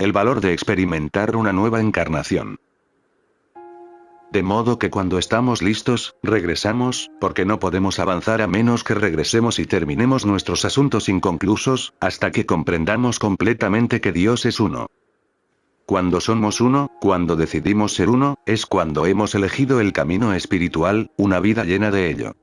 el valor de experimentar una nueva encarnación. De modo que cuando estamos listos, regresamos, porque no podemos avanzar a menos que regresemos y terminemos nuestros asuntos inconclusos, hasta que comprendamos completamente que Dios es uno. Cuando somos uno, cuando decidimos ser uno, es cuando hemos elegido el camino espiritual, una vida llena de ello.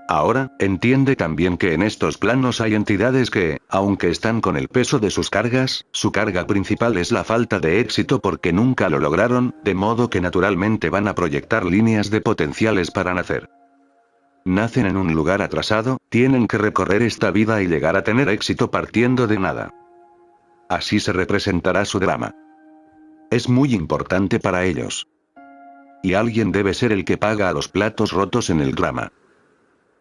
Ahora, entiende también que en estos planos hay entidades que, aunque están con el peso de sus cargas, su carga principal es la falta de éxito porque nunca lo lograron, de modo que naturalmente van a proyectar líneas de potenciales para nacer. Nacen en un lugar atrasado, tienen que recorrer esta vida y llegar a tener éxito partiendo de nada. Así se representará su drama. Es muy importante para ellos. Y alguien debe ser el que paga a los platos rotos en el drama.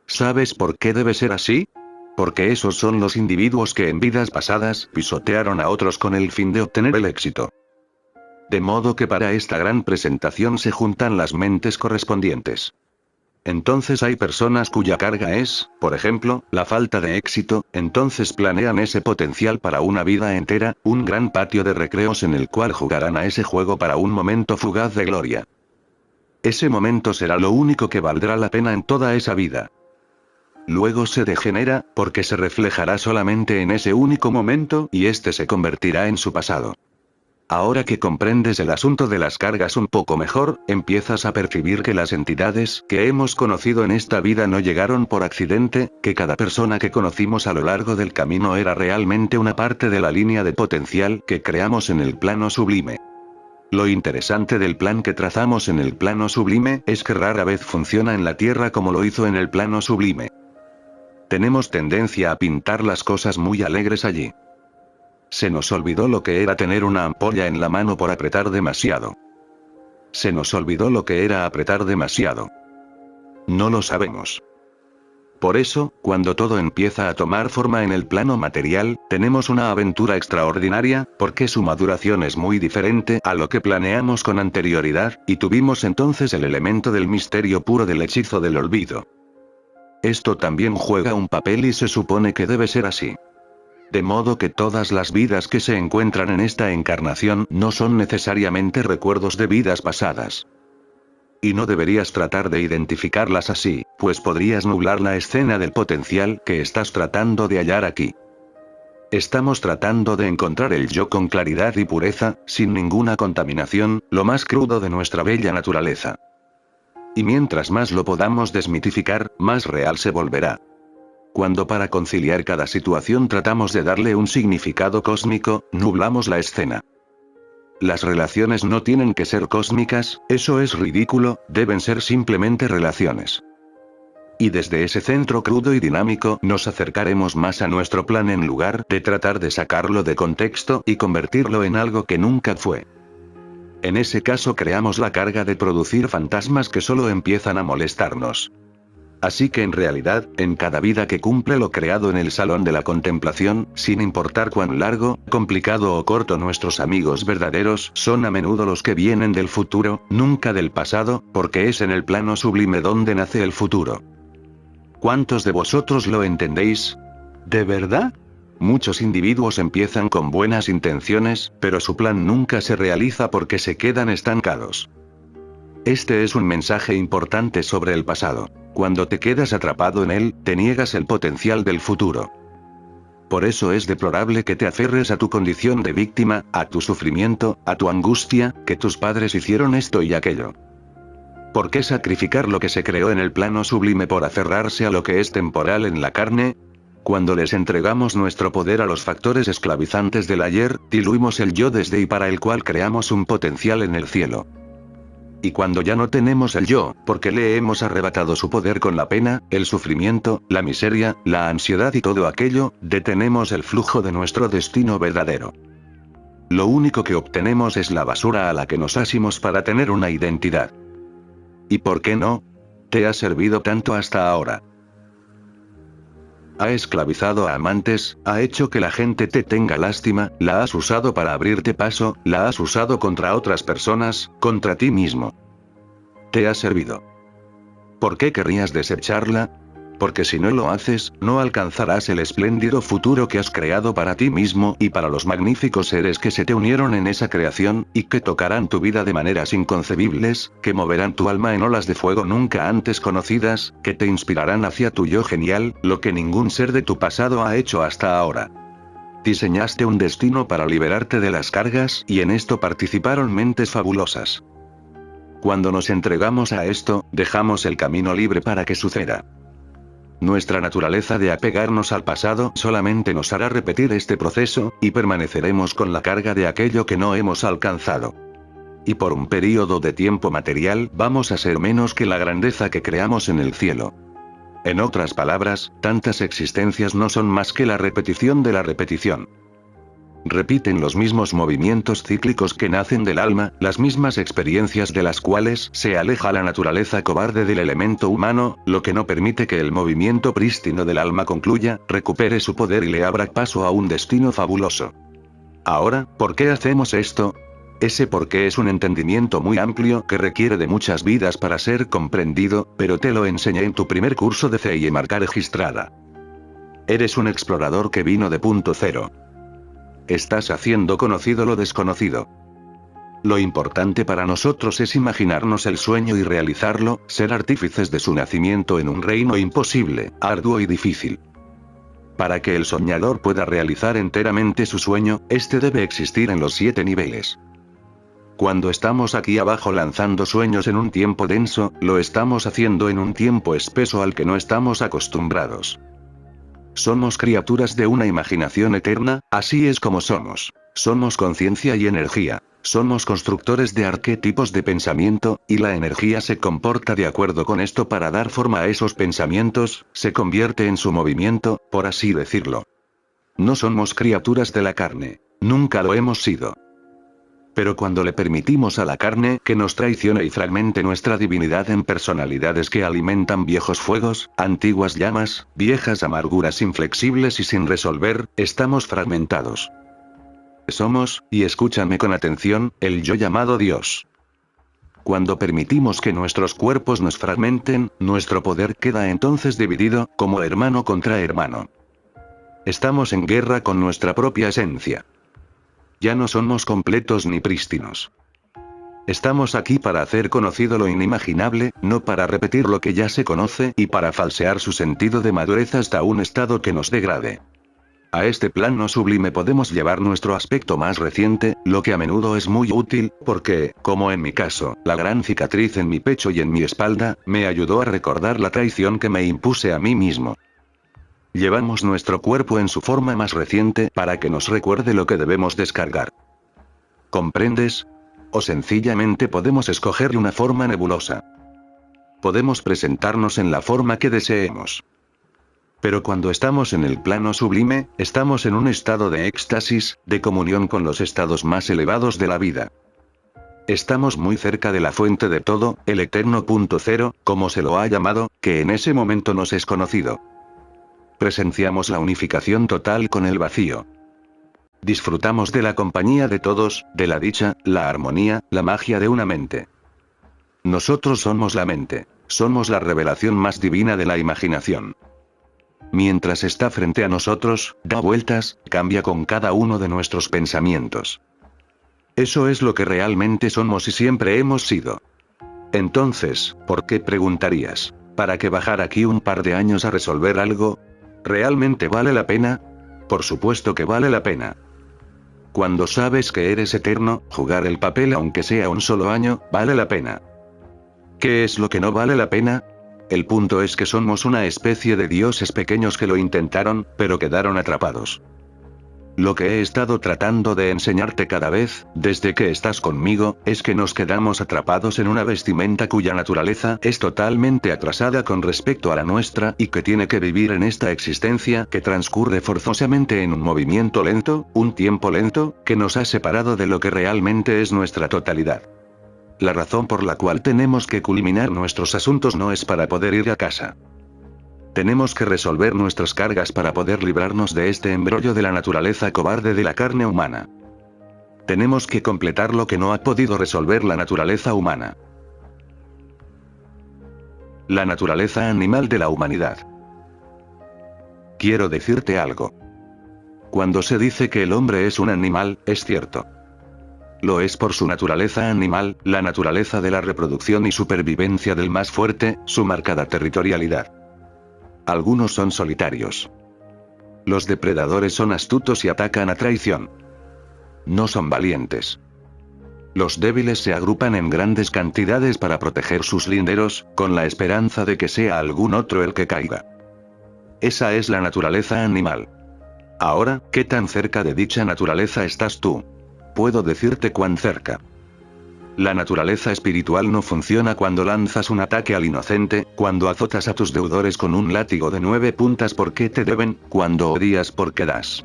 ¿Sabes por qué debe ser así? Porque esos son los individuos que en vidas pasadas pisotearon a otros con el fin de obtener el éxito. De modo que para esta gran presentación se juntan las mentes correspondientes. Entonces hay personas cuya carga es, por ejemplo, la falta de éxito, entonces planean ese potencial para una vida entera, un gran patio de recreos en el cual jugarán a ese juego para un momento fugaz de gloria. Ese momento será lo único que valdrá la pena en toda esa vida. Luego se degenera, porque se reflejará solamente en ese único momento y este se convertirá en su pasado. Ahora que comprendes el asunto de las cargas un poco mejor, empiezas a percibir que las entidades que hemos conocido en esta vida no llegaron por accidente, que cada persona que conocimos a lo largo del camino era realmente una parte de la línea de potencial que creamos en el plano sublime. Lo interesante del plan que trazamos en el plano sublime es que rara vez funciona en la Tierra como lo hizo en el plano sublime. Tenemos tendencia a pintar las cosas muy alegres allí. Se nos olvidó lo que era tener una ampolla en la mano por apretar demasiado. Se nos olvidó lo que era apretar demasiado. No lo sabemos. Por eso, cuando todo empieza a tomar forma en el plano material, tenemos una aventura extraordinaria, porque su maduración es muy diferente a lo que planeamos con anterioridad, y tuvimos entonces el elemento del misterio puro del hechizo del olvido. Esto también juega un papel y se supone que debe ser así. De modo que todas las vidas que se encuentran en esta encarnación no son necesariamente recuerdos de vidas pasadas. Y no deberías tratar de identificarlas así, pues podrías nublar la escena del potencial que estás tratando de hallar aquí. Estamos tratando de encontrar el yo con claridad y pureza, sin ninguna contaminación, lo más crudo de nuestra bella naturaleza. Y mientras más lo podamos desmitificar, más real se volverá. Cuando para conciliar cada situación tratamos de darle un significado cósmico, nublamos la escena. Las relaciones no tienen que ser cósmicas, eso es ridículo, deben ser simplemente relaciones. Y desde ese centro crudo y dinámico nos acercaremos más a nuestro plan en lugar de tratar de sacarlo de contexto y convertirlo en algo que nunca fue. En ese caso creamos la carga de producir fantasmas que solo empiezan a molestarnos. Así que en realidad, en cada vida que cumple lo creado en el salón de la contemplación, sin importar cuán largo, complicado o corto nuestros amigos verdaderos son a menudo los que vienen del futuro, nunca del pasado, porque es en el plano sublime donde nace el futuro. ¿Cuántos de vosotros lo entendéis? ¿De verdad? Muchos individuos empiezan con buenas intenciones, pero su plan nunca se realiza porque se quedan estancados. Este es un mensaje importante sobre el pasado. Cuando te quedas atrapado en él, te niegas el potencial del futuro. Por eso es deplorable que te aferres a tu condición de víctima, a tu sufrimiento, a tu angustia, que tus padres hicieron esto y aquello. ¿Por qué sacrificar lo que se creó en el plano sublime por aferrarse a lo que es temporal en la carne? Cuando les entregamos nuestro poder a los factores esclavizantes del ayer, diluimos el yo desde y para el cual creamos un potencial en el cielo. Y cuando ya no tenemos el yo, porque le hemos arrebatado su poder con la pena, el sufrimiento, la miseria, la ansiedad y todo aquello, detenemos el flujo de nuestro destino verdadero. Lo único que obtenemos es la basura a la que nos asimos para tener una identidad. ¿Y por qué no? Te ha servido tanto hasta ahora. Ha esclavizado a amantes, ha hecho que la gente te tenga lástima, la has usado para abrirte paso, la has usado contra otras personas, contra ti mismo. Te ha servido. ¿Por qué querrías desecharla? Porque si no lo haces, no alcanzarás el espléndido futuro que has creado para ti mismo y para los magníficos seres que se te unieron en esa creación, y que tocarán tu vida de maneras inconcebibles, que moverán tu alma en olas de fuego nunca antes conocidas, que te inspirarán hacia tu yo genial, lo que ningún ser de tu pasado ha hecho hasta ahora. Diseñaste un destino para liberarte de las cargas, y en esto participaron mentes fabulosas. Cuando nos entregamos a esto, dejamos el camino libre para que suceda. Nuestra naturaleza de apegarnos al pasado solamente nos hará repetir este proceso, y permaneceremos con la carga de aquello que no hemos alcanzado. Y por un período de tiempo material vamos a ser menos que la grandeza que creamos en el cielo. En otras palabras, tantas existencias no son más que la repetición de la repetición. Repiten los mismos movimientos cíclicos que nacen del alma, las mismas experiencias de las cuales se aleja la naturaleza cobarde del elemento humano, lo que no permite que el movimiento prístino del alma concluya, recupere su poder y le abra paso a un destino fabuloso. Ahora, ¿por qué hacemos esto? Ese por qué es un entendimiento muy amplio que requiere de muchas vidas para ser comprendido, pero te lo enseñé en tu primer curso de fe y marca registrada. Eres un explorador que vino de punto cero. Estás haciendo conocido lo desconocido. Lo importante para nosotros es imaginarnos el sueño y realizarlo, ser artífices de su nacimiento en un reino imposible, arduo y difícil. Para que el soñador pueda realizar enteramente su sueño, este debe existir en los 7 niveles. Cuando estamos aquí abajo lanzando sueños en un tiempo denso, lo estamos haciendo en un tiempo espeso al que no estamos acostumbrados. Somos criaturas de una imaginación eterna, así es como somos. Somos conciencia y energía. Somos constructores de arquetipos de pensamiento, y la energía se comporta de acuerdo con esto para dar forma a esos pensamientos, se convierte en su movimiento, por así decirlo. No somos criaturas de la carne. Nunca lo hemos sido. Pero cuando le permitimos a la carne que nos traicione y fragmente nuestra divinidad en personalidades que alimentan viejos fuegos, antiguas llamas, viejas amarguras inflexibles y sin resolver, estamos fragmentados. Somos, y escúchame con atención, el yo llamado Dios. Cuando permitimos que nuestros cuerpos nos fragmenten, nuestro poder queda entonces dividido, como hermano contra hermano. Estamos en guerra con nuestra propia esencia. Ya no somos completos ni prístinos. Estamos aquí para hacer conocido lo inimaginable, no para repetir lo que ya se conoce y para falsear su sentido de madurez hasta un estado que nos degrade. A este plano sublime podemos llevar nuestro aspecto más reciente, lo que a menudo es muy útil, porque, como en mi caso, la gran cicatriz en mi pecho y en mi espalda, me ayudó a recordar la traición que me impuse a mí mismo. Llevamos nuestro cuerpo en su forma más reciente para que nos recuerde lo que debemos descargar. ¿Comprendes? O sencillamente podemos escoger una forma nebulosa. Podemos presentarnos en la forma que deseemos. Pero cuando estamos en el plano sublime, estamos en un estado de éxtasis, de comunión con los estados más elevados de la vida. Estamos muy cerca de la fuente de todo, el eterno punto cero, como se lo ha llamado, que en ese momento nos es conocido. Presenciamos la unificación total con el vacío. Disfrutamos de la compañía de todos, de la dicha, la armonía, la magia de una mente. Nosotros somos la mente. Somos la revelación más divina de la imaginación. Mientras está frente a nosotros, da vueltas, cambia con cada uno de nuestros pensamientos. Eso es lo que realmente somos y siempre hemos sido. Entonces, ¿por qué preguntarías? ¿Para qué bajar aquí un par de años a resolver algo? ¿Realmente vale la pena? Por supuesto que vale la pena. Cuando sabes que eres eterno, jugar el papel aunque sea un solo año, vale la pena. ¿Qué es lo que no vale la pena? El punto es que somos una especie de dioses pequeños que lo intentaron, pero quedaron atrapados. Lo que he estado tratando de enseñarte cada vez, desde que estás conmigo, es que nos quedamos atrapados en una vestimenta cuya naturaleza es totalmente atrasada con respecto a la nuestra y que tiene que vivir en esta existencia que transcurre forzosamente en un movimiento lento, un tiempo lento, que nos ha separado de lo que realmente es nuestra totalidad. La razón por la cual tenemos que culminar nuestros asuntos no es para poder ir a casa. Tenemos que resolver nuestras cargas para poder librarnos de este embrollo de la naturaleza cobarde de la carne humana. Tenemos que completar lo que no ha podido resolver la naturaleza humana. La naturaleza animal de la humanidad. Quiero decirte algo. Cuando se dice que el hombre es un animal, es cierto. Lo es por su naturaleza animal, la naturaleza de la reproducción y supervivencia del más fuerte, su marcada territorialidad. Algunos son solitarios. Los depredadores son astutos y atacan a traición. No son valientes. Los débiles se agrupan en grandes cantidades para proteger sus linderos, con la esperanza de que sea algún otro el que caiga. Esa es la naturaleza animal. Ahora, ¿qué tan cerca de dicha naturaleza estás tú? Puedo decirte cuán cerca. La naturaleza espiritual no funciona cuando lanzas un ataque al inocente, cuando azotas a tus deudores con un látigo de 9 puntas porque te deben, cuando odias porque das.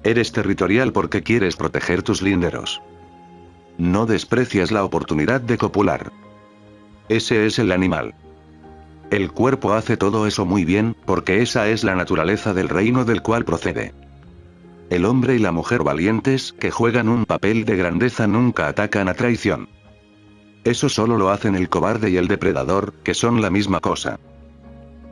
Eres territorial porque quieres proteger tus linderos. No desprecias la oportunidad de copular. Ese es el animal. El cuerpo hace todo eso muy bien, porque esa es la naturaleza del reino del cual procede. El hombre y la mujer valientes, que juegan un papel de grandeza, nunca atacan a traición. Eso solo lo hacen el cobarde y el depredador, que son la misma cosa.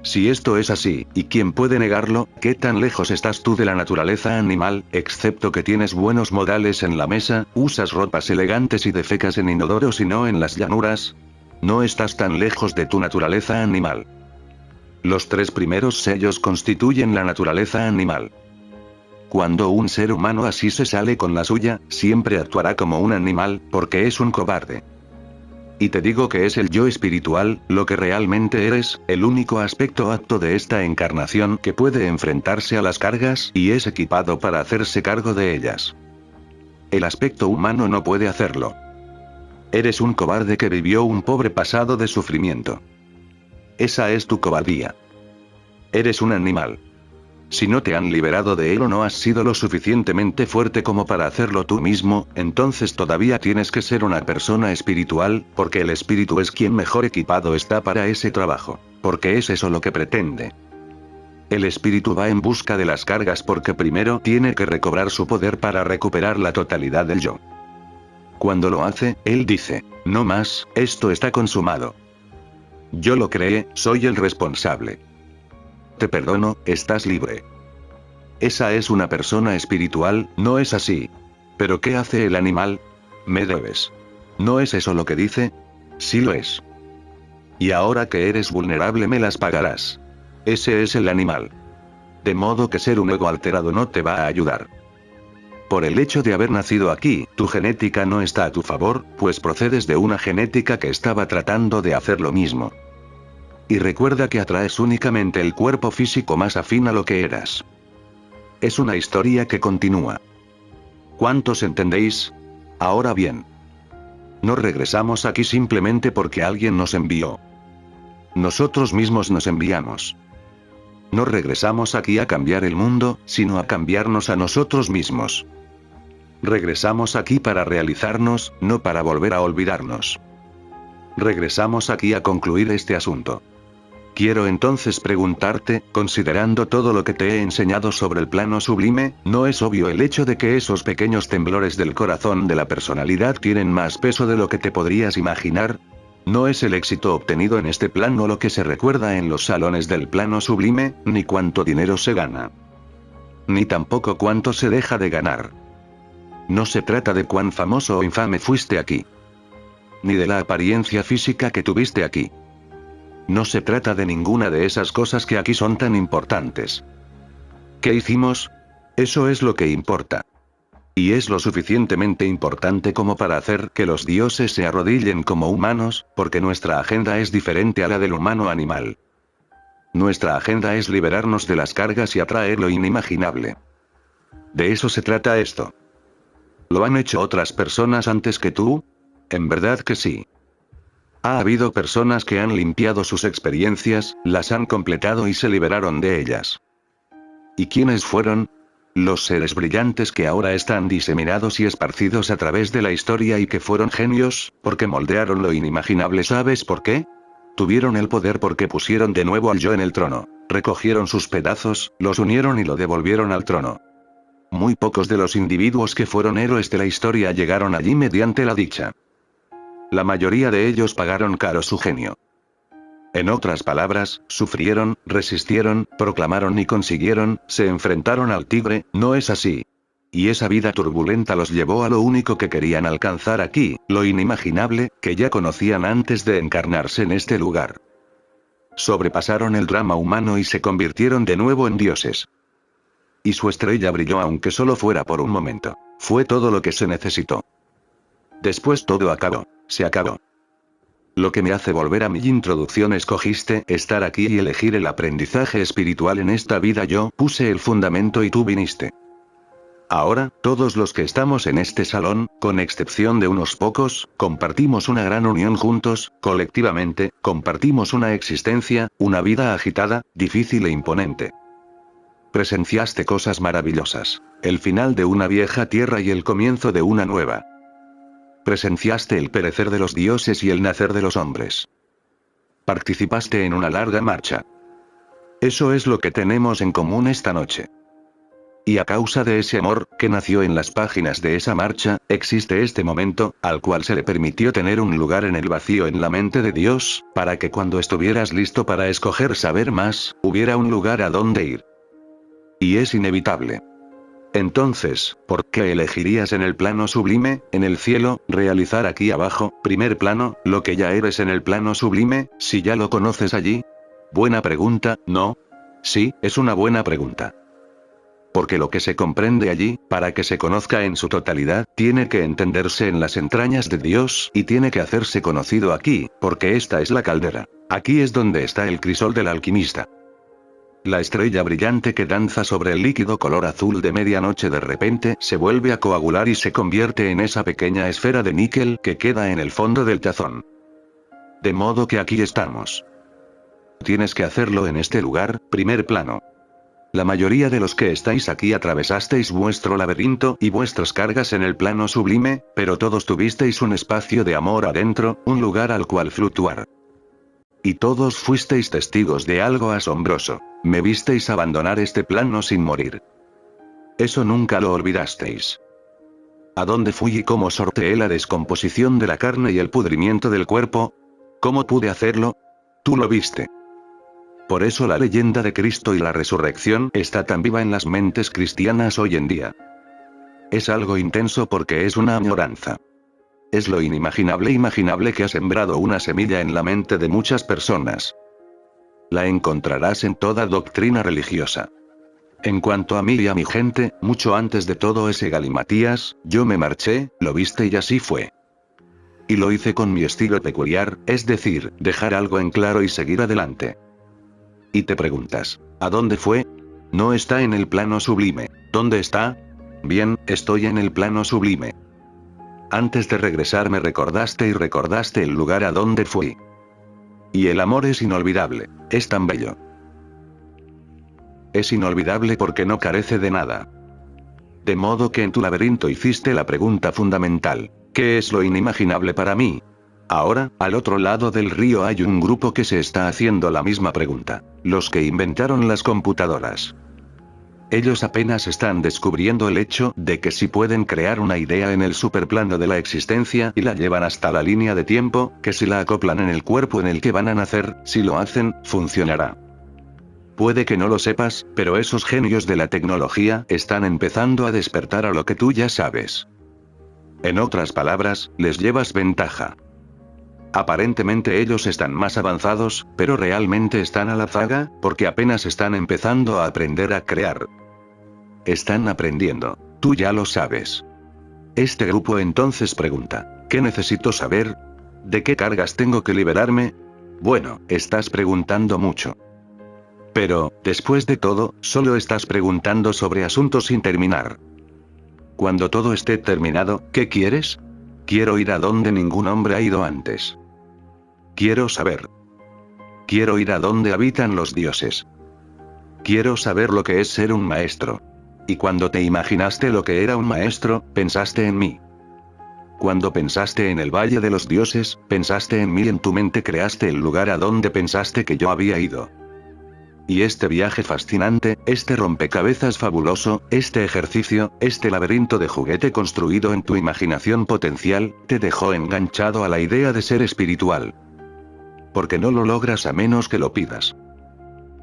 Si esto es así, ¿y quién puede negarlo? ¿Qué tan lejos estás tú de la naturaleza animal, excepto que tienes buenos modales en la mesa, usas ropas elegantes y defecas en inodoros y no en las llanuras? No estás tan lejos de tu naturaleza animal. Los 3 primeros sellos constituyen la naturaleza animal. Cuando un ser humano así se sale con la suya, siempre actuará como un animal, porque es un cobarde. Y te digo que es el yo espiritual, lo que realmente eres, el único aspecto apto de esta encarnación que puede enfrentarse a las cargas y es equipado para hacerse cargo de ellas. El aspecto humano no puede hacerlo. Eres un cobarde que vivió un pobre pasado de sufrimiento. Esa es tu cobardía. Eres un animal. Si no te han liberado de él o no has sido lo suficientemente fuerte como para hacerlo tú mismo, entonces todavía tienes que ser una persona espiritual, porque el espíritu es quien mejor equipado está para ese trabajo, porque es eso lo que pretende. El espíritu va en busca de las cargas porque primero tiene que recobrar su poder para recuperar la totalidad del yo. Cuando lo hace, él dice, no más, esto está consumado. Yo lo creé, soy el responsable. Te perdono, estás libre. Esa es una persona espiritual, ¿no es así? ¿Pero qué hace el animal? Me debes. ¿No es eso lo que dice? Sí lo es. Y ahora que eres vulnerable me las pagarás. Ese es el animal. De modo que ser un ego alterado no te va a ayudar. Por el hecho de haber nacido aquí, tu genética no está a tu favor, pues procedes de una genética que estaba tratando de hacer lo mismo. Y recuerda que atraes únicamente el cuerpo físico más afín a lo que eras. Es una historia que continúa. ¿Cuántos entendéis? Ahora bien. No regresamos aquí simplemente porque alguien nos envió. Nosotros mismos nos enviamos. No regresamos aquí a cambiar el mundo, sino a cambiarnos a nosotros mismos. Regresamos aquí para realizarnos, no para volver a olvidarnos. Regresamos aquí a concluir este asunto. Quiero entonces preguntarte, considerando todo lo que te he enseñado sobre el plano sublime, ¿no es obvio el hecho de que esos pequeños temblores del corazón de la personalidad tienen más peso de lo que te podrías imaginar? No es el éxito obtenido en este plano lo que se recuerda en los salones del plano sublime, ni cuánto dinero se gana. Ni tampoco cuánto se deja de ganar. No se trata de cuán famoso o infame fuiste aquí. Ni de la apariencia física que tuviste aquí. No se trata de ninguna de esas cosas que aquí son tan importantes. ¿Qué hicimos? Eso es lo que importa. Y es lo suficientemente importante como para hacer que los dioses se arrodillen como humanos, porque nuestra agenda es diferente a la del humano animal. Nuestra agenda es liberarnos de las cargas y atraer lo inimaginable. De eso se trata esto. ¿Lo han hecho otras personas antes que tú? En verdad que sí. Ha habido personas que han limpiado sus experiencias, las han completado y se liberaron de ellas. ¿Y quiénes fueron? Los seres brillantes que ahora están diseminados y esparcidos a través de la historia y que fueron genios, porque moldearon lo inimaginable. ¿Sabes por qué? Tuvieron el poder porque pusieron de nuevo al yo en el trono, recogieron sus pedazos, los unieron y lo devolvieron al trono. Muy pocos de los individuos que fueron héroes de la historia llegaron allí mediante la dicha. La mayoría de ellos pagaron caro su genio. En otras palabras, sufrieron, resistieron, proclamaron y consiguieron, se enfrentaron al tigre, ¿no es así? Y esa vida turbulenta los llevó a lo único que querían alcanzar aquí, lo inimaginable, que ya conocían antes de encarnarse en este lugar. Sobrepasaron el drama humano y se convirtieron de nuevo en dioses. Y su estrella brilló aunque solo fuera por un momento. Fue todo lo que se necesitó. Después todo acabó. Se acabó. Lo que me hace volver a mi introducción: escogiste estar aquí y elegir el aprendizaje espiritual en esta vida. Yo puse el fundamento y tú viniste. Ahora, todos los que estamos en este salón, con excepción de unos pocos, compartimos una gran unión juntos, colectivamente, compartimos una existencia, una vida agitada, difícil e imponente. Presenciaste cosas maravillosas. El final de una vieja tierra y el comienzo de una nueva. Presenciaste el perecer de los dioses y el nacer de los hombres. Participaste en una larga marcha. Eso es lo que tenemos en común esta noche. Y a causa de ese amor, que nació en las páginas de esa marcha, existe este momento, al cual se le permitió tener un lugar en el vacío en la mente de Dios, para que cuando estuvieras listo para escoger saber más, hubiera un lugar a donde ir. Y es inevitable. Entonces, ¿por qué elegirías en el plano sublime, en el cielo, realizar aquí abajo, primer plano, lo que ya eres en el plano sublime, si ya lo conoces allí? Buena pregunta, ¿no? Sí, es una buena pregunta. Porque lo que se comprende allí, para que se conozca en su totalidad, tiene que entenderse en las entrañas de Dios y tiene que hacerse conocido aquí, porque esta es la caldera. Aquí es donde está el crisol del alquimista. La estrella brillante que danza sobre el líquido color azul de medianoche de repente se vuelve a coagular y se convierte en esa pequeña esfera de níquel que queda en el fondo del tazón. De modo que aquí estamos. Tienes que hacerlo en este lugar, primer plano. La mayoría de los que estáis aquí atravesasteis vuestro laberinto y vuestras cargas en el plano sublime, pero todos tuvisteis un espacio de amor adentro, un lugar al cual fluctuar. Y todos fuisteis testigos de algo asombroso. Me visteis abandonar este plano sin morir. Eso nunca lo olvidasteis. ¿A dónde fui y cómo sorteé la descomposición de la carne y el pudrimiento del cuerpo? ¿Cómo pude hacerlo? Tú lo viste. Por eso la leyenda de Cristo y la resurrección está tan viva en las mentes cristianas hoy en día. Es algo intenso porque es una añoranza. Es lo imaginable que ha sembrado una semilla en la mente de muchas personas. La encontrarás en toda doctrina religiosa. En cuanto a mí y a mi gente, mucho antes de todo ese galimatías, yo me marché, lo viste y así fue. Y lo hice con mi estilo peculiar, es decir, dejar algo en claro y seguir adelante. Y te preguntas, ¿a dónde fue? No está en el plano sublime. ¿Dónde está? Bien, estoy en el plano sublime. Antes de regresar me recordaste y recordaste el lugar a donde fui. Y el amor es inolvidable, es tan bello. Es inolvidable porque no carece de nada. De modo que en tu laberinto hiciste la pregunta fundamental, ¿qué es lo inimaginable para mí? Ahora, al otro lado del río hay un grupo que se está haciendo la misma pregunta, los que inventaron las computadoras. Ellos apenas están descubriendo el hecho de que si pueden crear una idea en el superplano de la existencia y la llevan hasta la línea de tiempo, que si la acoplan en el cuerpo en el que van a nacer, si lo hacen, funcionará. Puede que no lo sepas, pero esos genios de la tecnología están empezando a despertar a lo que tú ya sabes. En otras palabras, les llevas ventaja. Aparentemente ellos están más avanzados, pero realmente están a la zaga, porque apenas están empezando a aprender a crear. Están aprendiendo. Tú ya lo sabes. Este grupo entonces pregunta, ¿qué necesito saber? ¿De qué cargas tengo que liberarme? Bueno, estás preguntando mucho. Pero, después de todo, solo estás preguntando sobre asuntos sin terminar. Cuando todo esté terminado, ¿qué quieres? Quiero ir a donde ningún hombre ha ido antes. Quiero saber. Quiero ir a donde habitan los dioses. Quiero saber lo que es ser un maestro. Y cuando te imaginaste lo que era un maestro, pensaste en mí. Cuando pensaste en el Valle de los Dioses, pensaste en mí, en tu mente creaste el lugar a donde pensaste que yo había ido. Y este viaje fascinante, este rompecabezas fabuloso, este ejercicio, este laberinto de juguete construido en tu imaginación potencial, te dejó enganchado a la idea de ser espiritual. porque no lo logras a menos que lo pidas.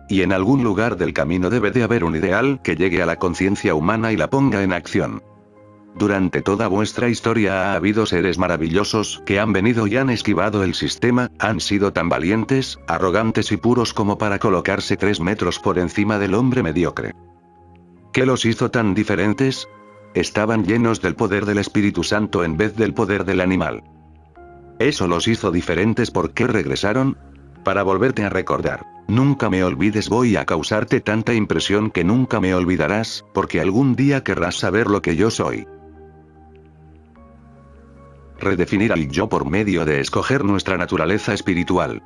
Y en algún lugar del camino debe de haber un ideal que llegue a la conciencia humana y la ponga en acción. Durante toda vuestra historia ha habido seres maravillosos que han venido y han esquivado el sistema, han sido tan valientes, arrogantes y puros como para colocarse 3 metros por encima del hombre mediocre. ¿Qué los hizo tan diferentes? Estaban llenos del poder del Espíritu Santo en vez del poder del animal. ¿Eso los hizo diferentes? ¿Por qué regresaron? Para volverte a recordar. Nunca me olvides, voy a causarte tanta impresión que nunca me olvidarás, porque algún día querrás saber lo que yo soy. Redefinir al yo por medio de escoger nuestra naturaleza espiritual.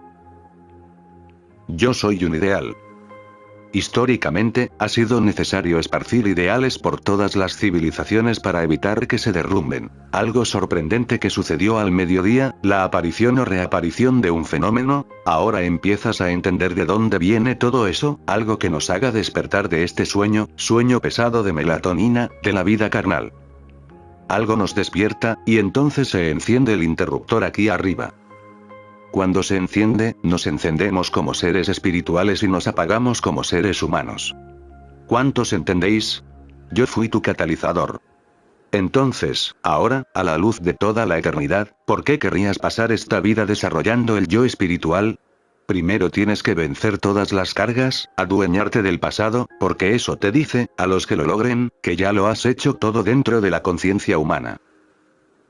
Yo soy un ideal. Históricamente, ha sido necesario esparcir ideales por todas las civilizaciones para evitar que se derrumben. Algo sorprendente que sucedió al mediodía, la aparición o reaparición de un fenómeno. Ahora empiezas a entender de dónde viene todo eso, algo que nos haga despertar de este sueño pesado de melatonina, de la vida carnal. Algo nos despierta, y entonces se enciende el interruptor aquí arriba. Cuando se enciende, nos encendemos como seres espirituales y nos apagamos como seres humanos. ¿Cuántos entendéis? Yo fui tu catalizador. Entonces, ahora, a la luz de toda la eternidad, ¿por qué querrías pasar esta vida desarrollando el yo espiritual? Primero tienes que vencer todas las cargas, adueñarte del pasado, porque eso te dice, a los que lo logren, que ya lo has hecho todo dentro de la conciencia humana.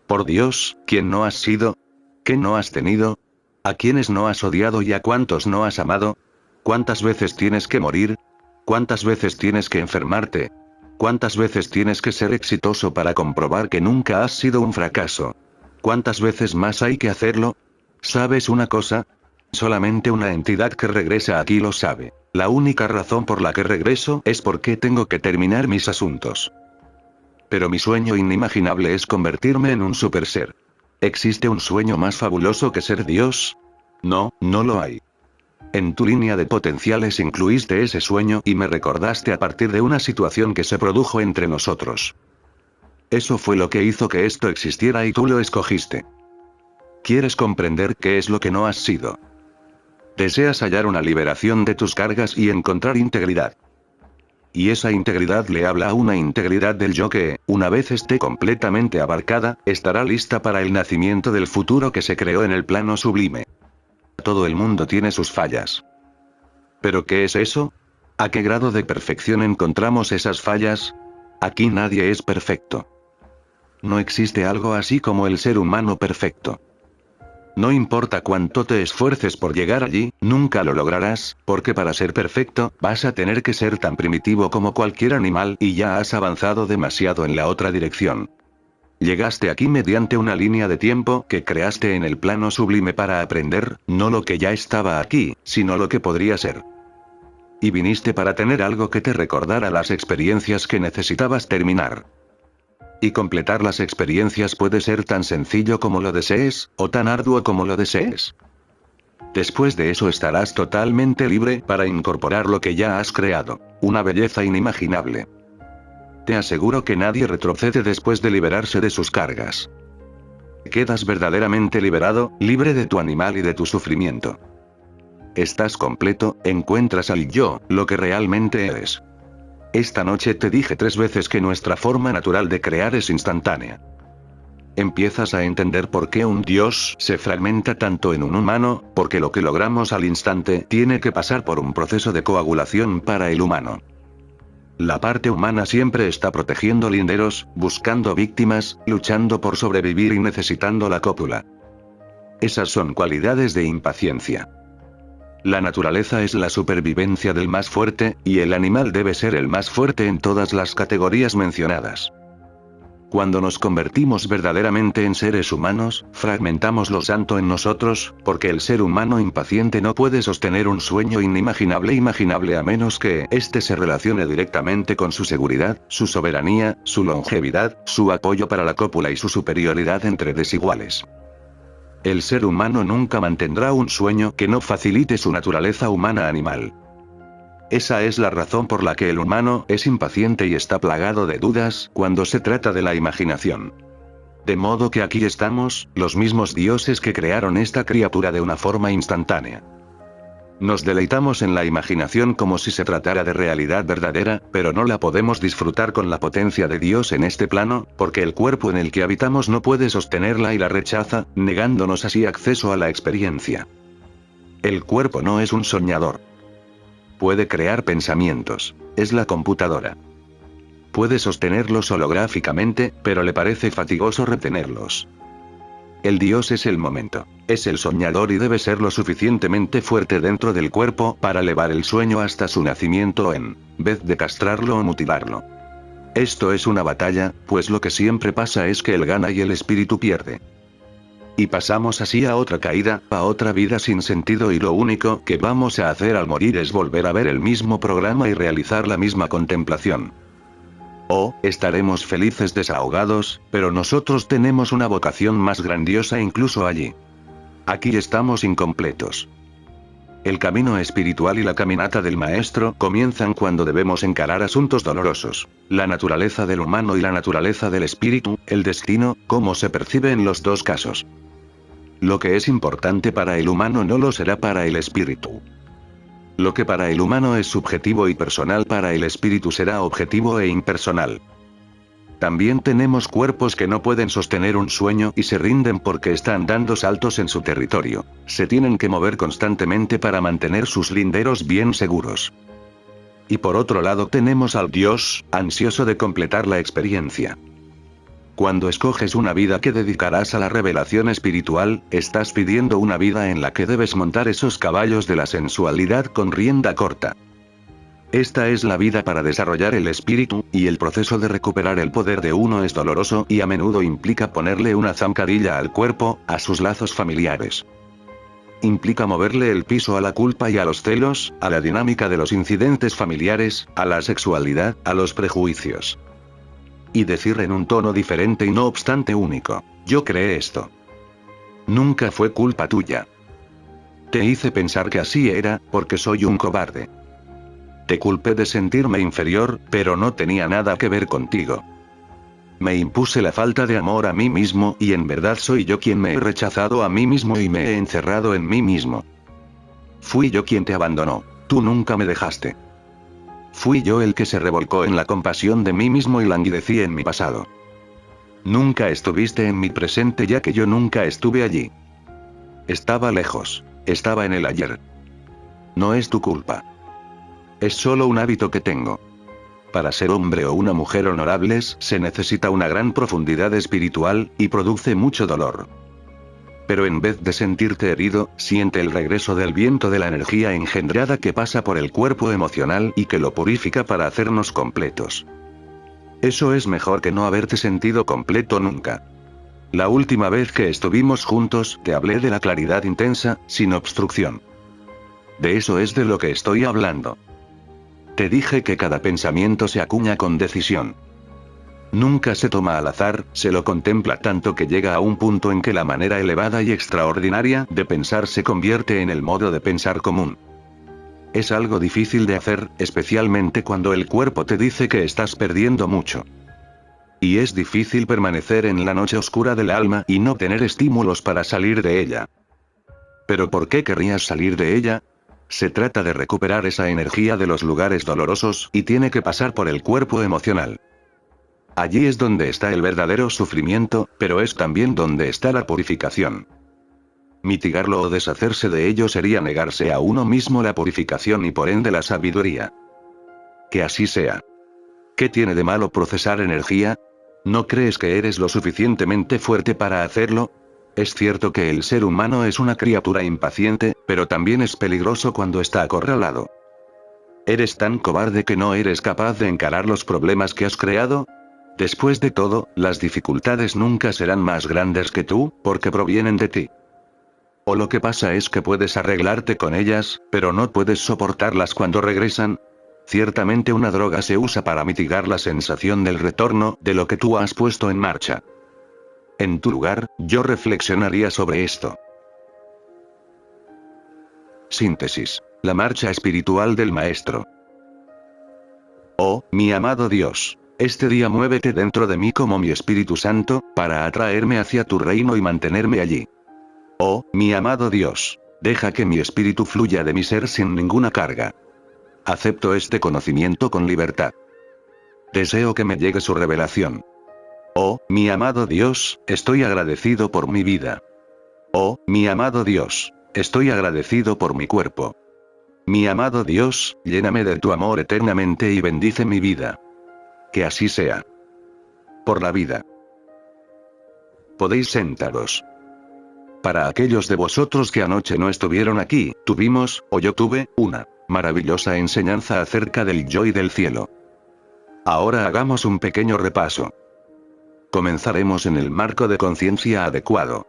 Por Dios, ¿quién no has sido? ¿Qué no has tenido? ¿A quiénes no has odiado y a cuántos no has amado? ¿Cuántas veces tienes que morir? ¿Cuántas veces tienes que enfermarte? ¿Cuántas veces tienes que ser exitoso para comprobar que nunca has sido un fracaso? ¿Cuántas veces más hay que hacerlo? ¿Sabes una cosa? Solamente una entidad que regresa aquí lo sabe. La única razón por la que regreso es porque tengo que terminar mis asuntos. Pero mi sueño inimaginable es convertirme en un super ser. ¿Existe un sueño más fabuloso que ser Dios? No, no lo hay. En tu línea de potenciales incluiste ese sueño y me recordaste a partir de una situación que se produjo entre nosotros. Eso fue lo que hizo que esto existiera y tú lo escogiste. ¿Quieres comprender qué es lo que no has sido? Deseas hallar una liberación de tus cargas y encontrar integridad. Y esa integridad le habla a una integridad del yo que, una vez esté completamente abarcada, estará lista para el nacimiento del futuro que se creó en el plano sublime. Todo el mundo tiene sus fallas. ¿Pero qué es eso? ¿A qué grado de perfección encontramos esas fallas? Aquí nadie es perfecto. No existe algo así como el ser humano perfecto. No importa cuánto te esfuerces por llegar allí, nunca lo lograrás, porque para ser perfecto, vas a tener que ser tan primitivo como cualquier animal y ya has avanzado demasiado en la otra dirección. Llegaste aquí mediante una línea de tiempo que creaste en el plano sublime para aprender, no lo que ya estaba aquí, sino lo que podría ser. Y viniste para tener algo que te recordara las experiencias que necesitabas terminar. Y completar las experiencias puede ser tan sencillo como lo desees, o tan arduo como lo desees. Después de eso estarás totalmente libre para incorporar lo que ya has creado, una belleza inimaginable. Te aseguro que nadie retrocede después de liberarse de sus cargas. Quedas verdaderamente liberado, libre de tu animal y de tu sufrimiento. Estás completo, encuentras al yo, lo que realmente eres. Esta noche te dije 3 veces que nuestra forma natural de crear es instantánea. Empiezas a entender por qué un Dios se fragmenta tanto en un humano, porque lo que logramos al instante tiene que pasar por un proceso de coagulación para el humano. La parte humana siempre está protegiendo linderos, buscando víctimas, luchando por sobrevivir y necesitando la cópula. Esas son cualidades de impaciencia. La naturaleza es la supervivencia del más fuerte, y el animal debe ser el más fuerte en todas las categorías mencionadas. Cuando nos convertimos verdaderamente en seres humanos, fragmentamos lo santo en nosotros, porque el ser humano impaciente no puede sostener un sueño imaginable a menos que éste se relacione directamente con su seguridad, su soberanía, su longevidad, su apoyo para la cópula y su superioridad entre desiguales. El ser humano nunca mantendrá un sueño que no facilite su naturaleza humana animal. Esa es la razón por la que el humano es impaciente y está plagado de dudas cuando se trata de la imaginación. De modo que aquí estamos, los mismos dioses que crearon esta criatura de una forma instantánea. Nos deleitamos en la imaginación como si se tratara de realidad verdadera, pero no la podemos disfrutar con la potencia de Dios en este plano, porque el cuerpo en el que habitamos no puede sostenerla y la rechaza, negándonos así acceso a la experiencia. El cuerpo no es un soñador. Puede crear pensamientos. Es la computadora. Puede sostenerlos holográficamente, pero le parece fatigoso retenerlos. El Dios es el momento. Es el soñador y debe ser lo suficientemente fuerte dentro del cuerpo para elevar el sueño hasta su nacimiento en vez de castrarlo o mutilarlo. Esto es una batalla, pues lo que siempre pasa es que él gana y el espíritu pierde. Y pasamos así a otra caída, a otra vida sin sentido y lo único que vamos a hacer al morir es volver a ver el mismo programa y realizar la misma contemplación. Estaremos felices desahogados, pero nosotros tenemos una vocación más grandiosa incluso allí. Aquí estamos incompletos. El camino espiritual y la caminata del maestro comienzan cuando debemos encarar asuntos dolorosos. La naturaleza del humano y la naturaleza del espíritu, el destino, cómo se percibe en los dos casos. Lo que es importante para el humano no lo será para el espíritu. Lo que para el humano es subjetivo y personal para el espíritu será objetivo e impersonal. También tenemos cuerpos que no pueden sostener un sueño y se rinden porque están dando saltos en su territorio. Se tienen que mover constantemente para mantener sus linderos bien seguros. Y por otro lado tenemos al Dios, ansioso de completar la experiencia. Cuando escoges una vida que dedicarás a la revelación espiritual, estás pidiendo una vida en la que debes montar esos caballos de la sensualidad con rienda corta. Esta es la vida para desarrollar el espíritu, y el proceso de recuperar el poder de uno es doloroso y a menudo implica ponerle una zancadilla al cuerpo, a sus lazos familiares. Implica moverle el piso a la culpa y a los celos, a la dinámica de los incidentes familiares, a la sexualidad, a los prejuicios. Y decir en un tono diferente y no obstante único: yo creé esto. Nunca fue culpa tuya. Te hice pensar que así era, porque soy un cobarde. Te culpé de sentirme inferior, pero no tenía nada que ver contigo. Me impuse la falta de amor a mí mismo y en verdad soy yo quien me he rechazado a mí mismo y me he encerrado en mí mismo. Fui yo quien te abandonó. Tú nunca me dejaste. Fui yo el que se revolcó en la compasión de mí mismo y languidecí en mi pasado. Nunca estuviste en mi presente ya que yo nunca estuve allí. Estaba lejos. Estaba en el ayer. No es tu culpa. Es solo un hábito que tengo. Para ser hombre o una mujer honorables se necesita una gran profundidad espiritual, y produce mucho dolor. Pero en vez de sentirte herido, siente el regreso del viento de la energía engendrada que pasa por el cuerpo emocional y que lo purifica para hacernos completos. Eso es mejor que no haberte sentido completo nunca. La última vez que estuvimos juntos te hablé de la claridad intensa, sin obstrucción. De eso es de lo que estoy hablando. Te dije que cada pensamiento se acuña con decisión. Nunca se toma al azar, se lo contempla tanto que llega a un punto en que la manera elevada y extraordinaria de pensar se convierte en el modo de pensar común. Es algo difícil de hacer, especialmente cuando el cuerpo te dice que estás perdiendo mucho. Y es difícil permanecer en la noche oscura del alma y no tener estímulos para salir de ella. ¿Pero por qué querrías salir de ella? Se trata de recuperar esa energía de los lugares dolorosos y tiene que pasar por el cuerpo emocional. Allí es donde está el verdadero sufrimiento, pero es también donde está la purificación. Mitigarlo o deshacerse de ello sería negarse a uno mismo la purificación y por ende la sabiduría. Que así sea. ¿Qué tiene de malo procesar energía? ¿No crees que eres lo suficientemente fuerte para hacerlo? Es cierto que el ser humano es una criatura impaciente, pero también es peligroso cuando está acorralado. ¿Eres tan cobarde que no eres capaz de encarar los problemas que has creado? Después de todo, las dificultades nunca serán más grandes que tú, porque provienen de ti. O lo que pasa es que puedes arreglarte con ellas, pero no puedes soportarlas cuando regresan. Ciertamente una droga se usa para mitigar la sensación del retorno, de lo que tú has puesto en marcha. En tu lugar, yo reflexionaría sobre esto. Síntesis. La marcha espiritual del Maestro. Oh, mi amado Dios. Este día muévete dentro de mí como mi Espíritu Santo, para atraerme hacia tu reino y mantenerme allí. Oh, mi amado Dios, deja que mi espíritu fluya de mi ser sin ninguna carga. Acepto este conocimiento con libertad. Deseo que me llegue su revelación. Oh, mi amado Dios, estoy agradecido por mi vida. Oh, mi amado Dios, estoy agradecido por mi cuerpo. Mi amado Dios, lléname de tu amor eternamente y bendice mi vida. Que así sea. Por la vida. Podéis sentaros. Para aquellos de vosotros que anoche no estuvieron aquí, tuvimos, o yo tuve, una maravillosa enseñanza acerca del yo y del cielo. Ahora hagamos un pequeño repaso. Comenzaremos en el marco de conciencia adecuado.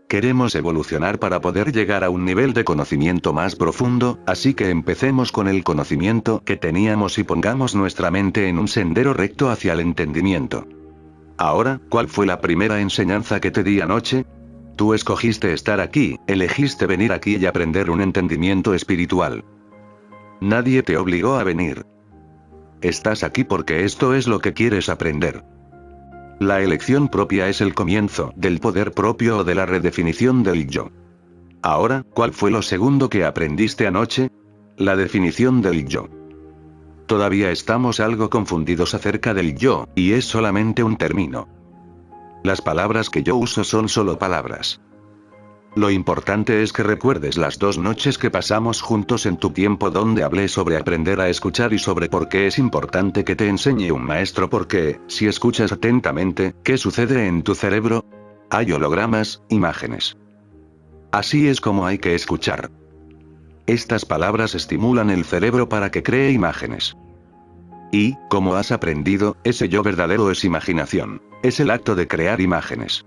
Queremos evolucionar para poder llegar a un nivel de conocimiento más profundo, así que empecemos con el conocimiento que teníamos y pongamos nuestra mente en un sendero recto hacia el entendimiento. Ahora, ¿cuál fue la primera enseñanza que te di anoche? Tú escogiste estar aquí, elegiste venir aquí y aprender un entendimiento espiritual. Nadie te obligó a venir. Estás aquí porque esto es lo que quieres aprender. La elección propia es el comienzo del poder propio o de la redefinición del yo. Ahora, ¿cuál fue lo segundo que aprendiste anoche? La definición del yo. Todavía estamos algo confundidos acerca del yo, y es solamente un término. Las palabras que yo uso son solo palabras. Lo importante es que recuerdes las 2 noches que pasamos juntos en tu tiempo donde hablé sobre aprender a escuchar y sobre por qué es importante que te enseñe un maestro porque, si escuchas atentamente, ¿qué sucede en tu cerebro? Hay hologramas, imágenes. Así es como hay que escuchar. Estas palabras estimulan el cerebro para que cree imágenes. Y, como has aprendido, ese yo verdadero es imaginación. Es el acto de crear imágenes.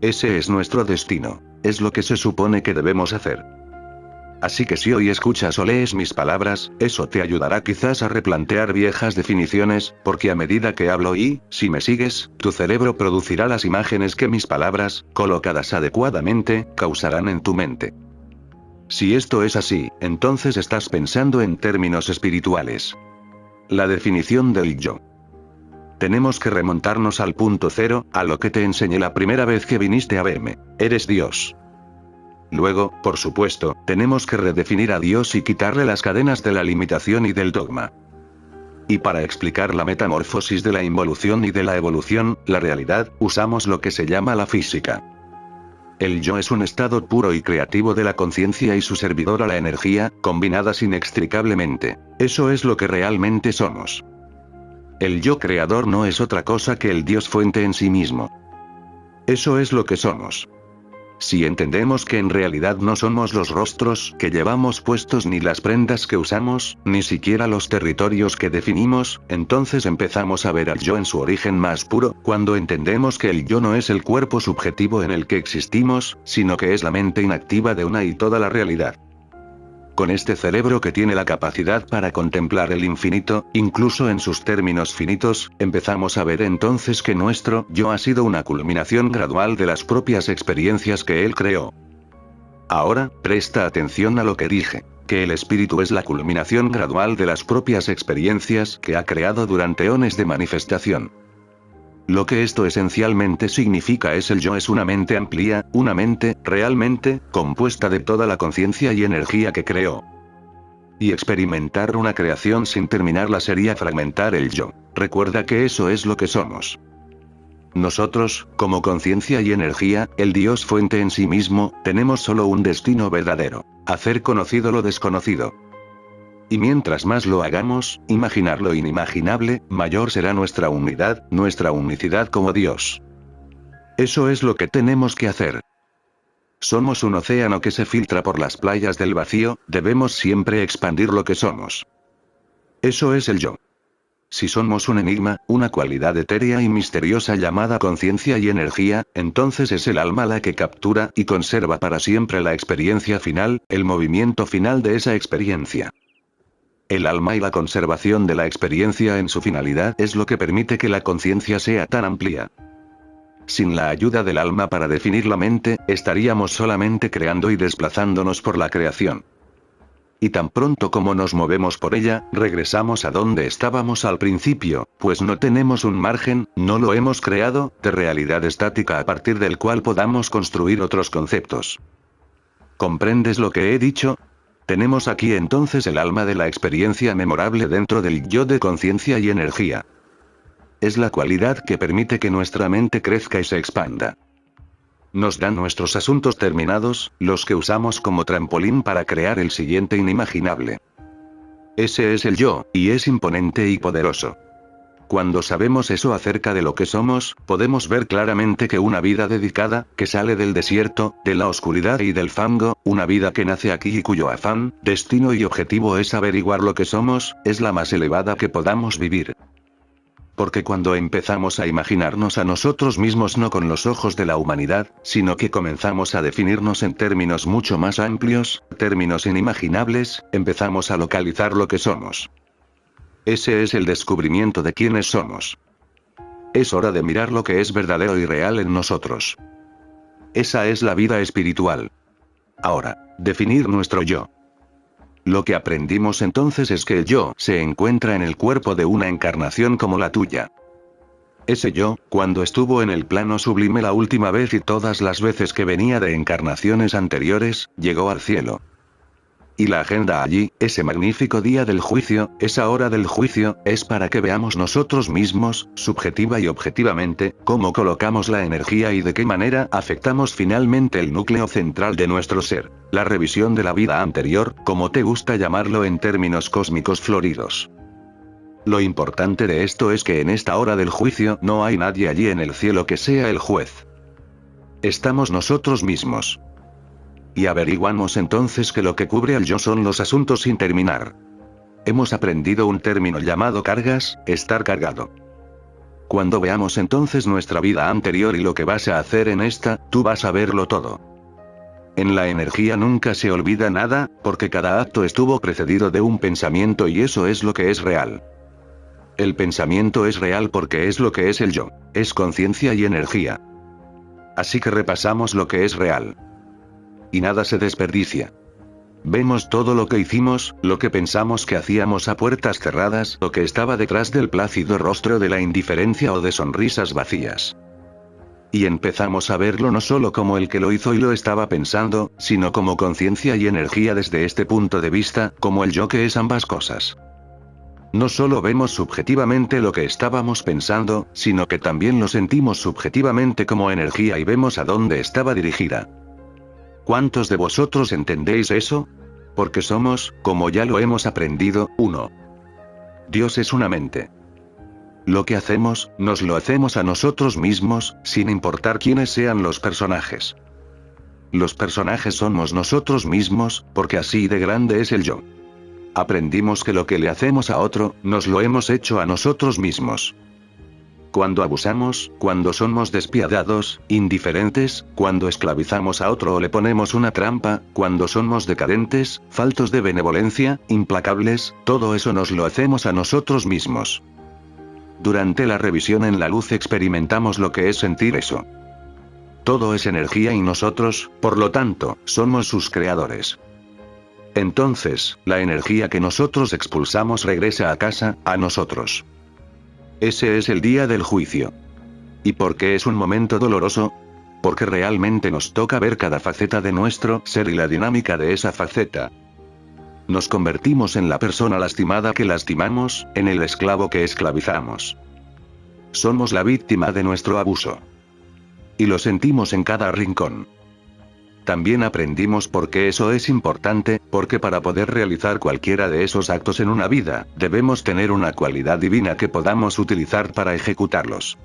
Ese es nuestro destino. Es lo que se supone que debemos hacer. Así que si hoy escuchas o lees mis palabras, eso te ayudará quizás a replantear viejas definiciones, porque a medida que hablo y, si me sigues, tu cerebro producirá las imágenes que mis palabras, colocadas adecuadamente, causarán en tu mente. Si esto es así, entonces estás pensando en términos espirituales. La definición del yo. Tenemos que remontarnos al punto cero, a lo que te enseñé la primera vez que viniste a verme. Eres Dios. Luego, por supuesto, tenemos que redefinir a Dios y quitarle las cadenas de la limitación y del dogma. Y para explicar la metamorfosis de la involución y de la evolución, la realidad, usamos lo que se llama la física. El yo es un estado puro y creativo de la conciencia y su servidor a la energía, combinadas inextricablemente. Eso es lo que realmente somos. El yo creador no es otra cosa que el Dios fuente en sí mismo. Eso es lo que somos. Si entendemos que en realidad no somos los rostros que llevamos puestos ni las prendas que usamos, ni siquiera los territorios que definimos, entonces empezamos a ver al yo en su origen más puro, cuando entendemos que el yo no es el cuerpo subjetivo en el que existimos, sino que es la mente inactiva de una y toda la realidad. Con este cerebro que tiene la capacidad para contemplar el infinito, incluso en sus términos finitos, empezamos a ver entonces que nuestro yo ha sido una culminación gradual de las propias experiencias que él creó. Ahora, presta atención a lo que dije, que el espíritu es la culminación gradual de las propias experiencias que ha creado durante eones de manifestación. Lo que esto esencialmente significa es el yo es una mente amplia, una mente, realmente, compuesta de toda la conciencia y energía que creó. Y experimentar una creación sin terminarla sería fragmentar el yo. Recuerda que eso es lo que somos. Nosotros, como conciencia y energía, el Dios fuente en sí mismo, tenemos solo un destino verdadero: hacer conocido lo desconocido. Y mientras más lo hagamos, imaginar lo inimaginable, mayor será nuestra unidad, nuestra unicidad como Dios. Eso es lo que tenemos que hacer. Somos un océano que se filtra por las playas del vacío, debemos siempre expandir lo que somos. Eso es el yo. Si somos un enigma, una cualidad etérea y misteriosa llamada conciencia y energía, entonces es el alma la que captura y conserva para siempre la experiencia final, el movimiento final de esa experiencia. El alma y la conservación de la experiencia en su finalidad es lo que permite que la conciencia sea tan amplia. Sin la ayuda del alma para definir la mente, estaríamos solamente creando y desplazándonos por la creación. Y tan pronto como nos movemos por ella, regresamos a donde estábamos al principio, pues no tenemos un margen, no lo hemos creado, de realidad estática a partir del cual podamos construir otros conceptos. ¿Comprendes lo que he dicho? Tenemos aquí entonces el alma de la experiencia memorable dentro del yo de conciencia y energía. Es la cualidad que permite que nuestra mente crezca y se expanda. Nos dan nuestros asuntos terminados, los que usamos como trampolín para crear el siguiente inimaginable. Ese es el yo, y es imponente y poderoso. Cuando sabemos eso acerca de lo que somos, podemos ver claramente que una vida dedicada, que sale del desierto, de la oscuridad y del fango, una vida que nace aquí y cuyo afán, destino y objetivo es averiguar lo que somos, es la más elevada que podamos vivir. Porque cuando empezamos a imaginarnos a nosotros mismos no con los ojos de la humanidad, sino que comenzamos a definirnos en términos mucho más amplios, términos inimaginables, empezamos a localizar lo que somos. Ese es el descubrimiento de quiénes somos. Es hora de mirar lo que es verdadero y real en nosotros. Esa es la vida espiritual. Ahora, definir nuestro yo. Lo que aprendimos entonces es que el yo se encuentra en el cuerpo de una encarnación como la tuya. Ese yo, cuando estuvo en el plano sublime la última vez y todas las veces que venía de encarnaciones anteriores, llegó al cielo. Y la agenda allí, ese magnífico día del juicio, esa hora del juicio, es para que veamos nosotros mismos, subjetiva y objetivamente, cómo colocamos la energía y de qué manera afectamos finalmente el núcleo central de nuestro ser. La revisión de la vida anterior, como te gusta llamarlo en términos cósmicos floridos. Lo importante de esto es que en esta hora del juicio no hay nadie allí en el cielo que sea el juez. Estamos nosotros mismos. Y averiguamos entonces que lo que cubre al yo son los asuntos sin terminar. Hemos aprendido un término llamado cargas, estar cargado. Cuando veamos entonces nuestra vida anterior y lo que vas a hacer en esta, tú vas a verlo todo. En la energía nunca se olvida nada, porque cada acto estuvo precedido de un pensamiento y eso es lo que es real. El pensamiento es real porque es lo que es el yo, es conciencia y energía. Así que repasamos lo que es real. Y nada se desperdicia. Vemos todo lo que hicimos, lo que pensamos que hacíamos a puertas cerradas, o que estaba detrás del plácido rostro de la indiferencia o de sonrisas vacías. Y empezamos a verlo no solo como el que lo hizo y lo estaba pensando, sino como conciencia y energía desde este punto de vista, como el yo que es ambas cosas. No solo vemos subjetivamente lo que estábamos pensando, sino que también lo sentimos subjetivamente como energía y vemos a dónde estaba dirigida. ¿Cuántos de vosotros entendéis eso? Porque somos, como ya lo hemos aprendido, uno. Dios es una mente. Lo que hacemos, nos lo hacemos a nosotros mismos, sin importar quiénes sean los personajes. Los personajes somos nosotros mismos, porque así de grande es el yo. Aprendimos que lo que le hacemos a otro, nos lo hemos hecho a nosotros mismos. Cuando abusamos, cuando somos despiadados, indiferentes, cuando esclavizamos a otro o le ponemos una trampa, cuando somos decadentes, faltos de benevolencia, implacables, todo eso nos lo hacemos a nosotros mismos. Durante la revisión en la luz experimentamos lo que es sentir eso. Todo es energía y nosotros, por lo tanto, somos sus creadores. Entonces, la energía que nosotros expulsamos regresa a casa, a nosotros. Ese es el día del juicio. ¿Y por qué es un momento doloroso? Porque realmente nos toca ver cada faceta de nuestro ser y la dinámica de esa faceta. Nos convertimos en la persona lastimada que lastimamos, en el esclavo que esclavizamos. Somos la víctima de nuestro abuso. Y lo sentimos en cada rincón. También aprendimos por qué eso es importante, porque para poder realizar cualquiera de esos actos en una vida, debemos tener una cualidad divina que podamos utilizar para ejecutarlos.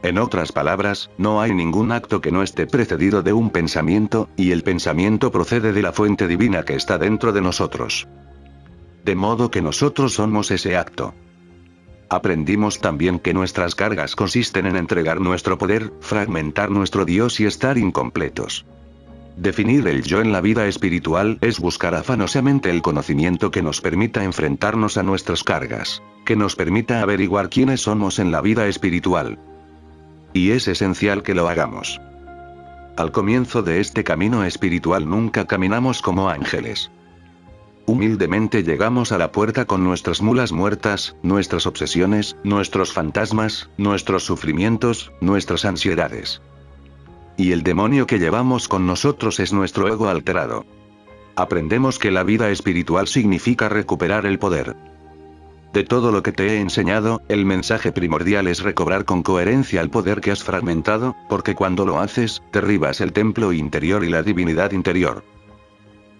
En otras palabras, no hay ningún acto que no esté precedido de un pensamiento, y el pensamiento procede de la fuente divina que está dentro de nosotros. De modo que nosotros somos ese acto. Aprendimos también que nuestras cargas consisten en entregar nuestro poder, fragmentar nuestro Dios y estar incompletos. Definir el yo en la vida espiritual es buscar afanosamente el conocimiento que nos permita enfrentarnos a nuestras cargas, que nos permita averiguar quiénes somos en la vida espiritual. Y es esencial que lo hagamos. Al comienzo de este camino espiritual nunca caminamos como ángeles. Humildemente llegamos a la puerta con nuestras mulas muertas, nuestras obsesiones, nuestros fantasmas, nuestros sufrimientos, nuestras ansiedades. Y el demonio que llevamos con nosotros es nuestro ego alterado. Aprendemos que la vida espiritual significa recuperar el poder. De todo lo que te he enseñado, el mensaje primordial es recobrar con coherencia el poder que has fragmentado, porque cuando lo haces, derribas el templo interior y la divinidad interior.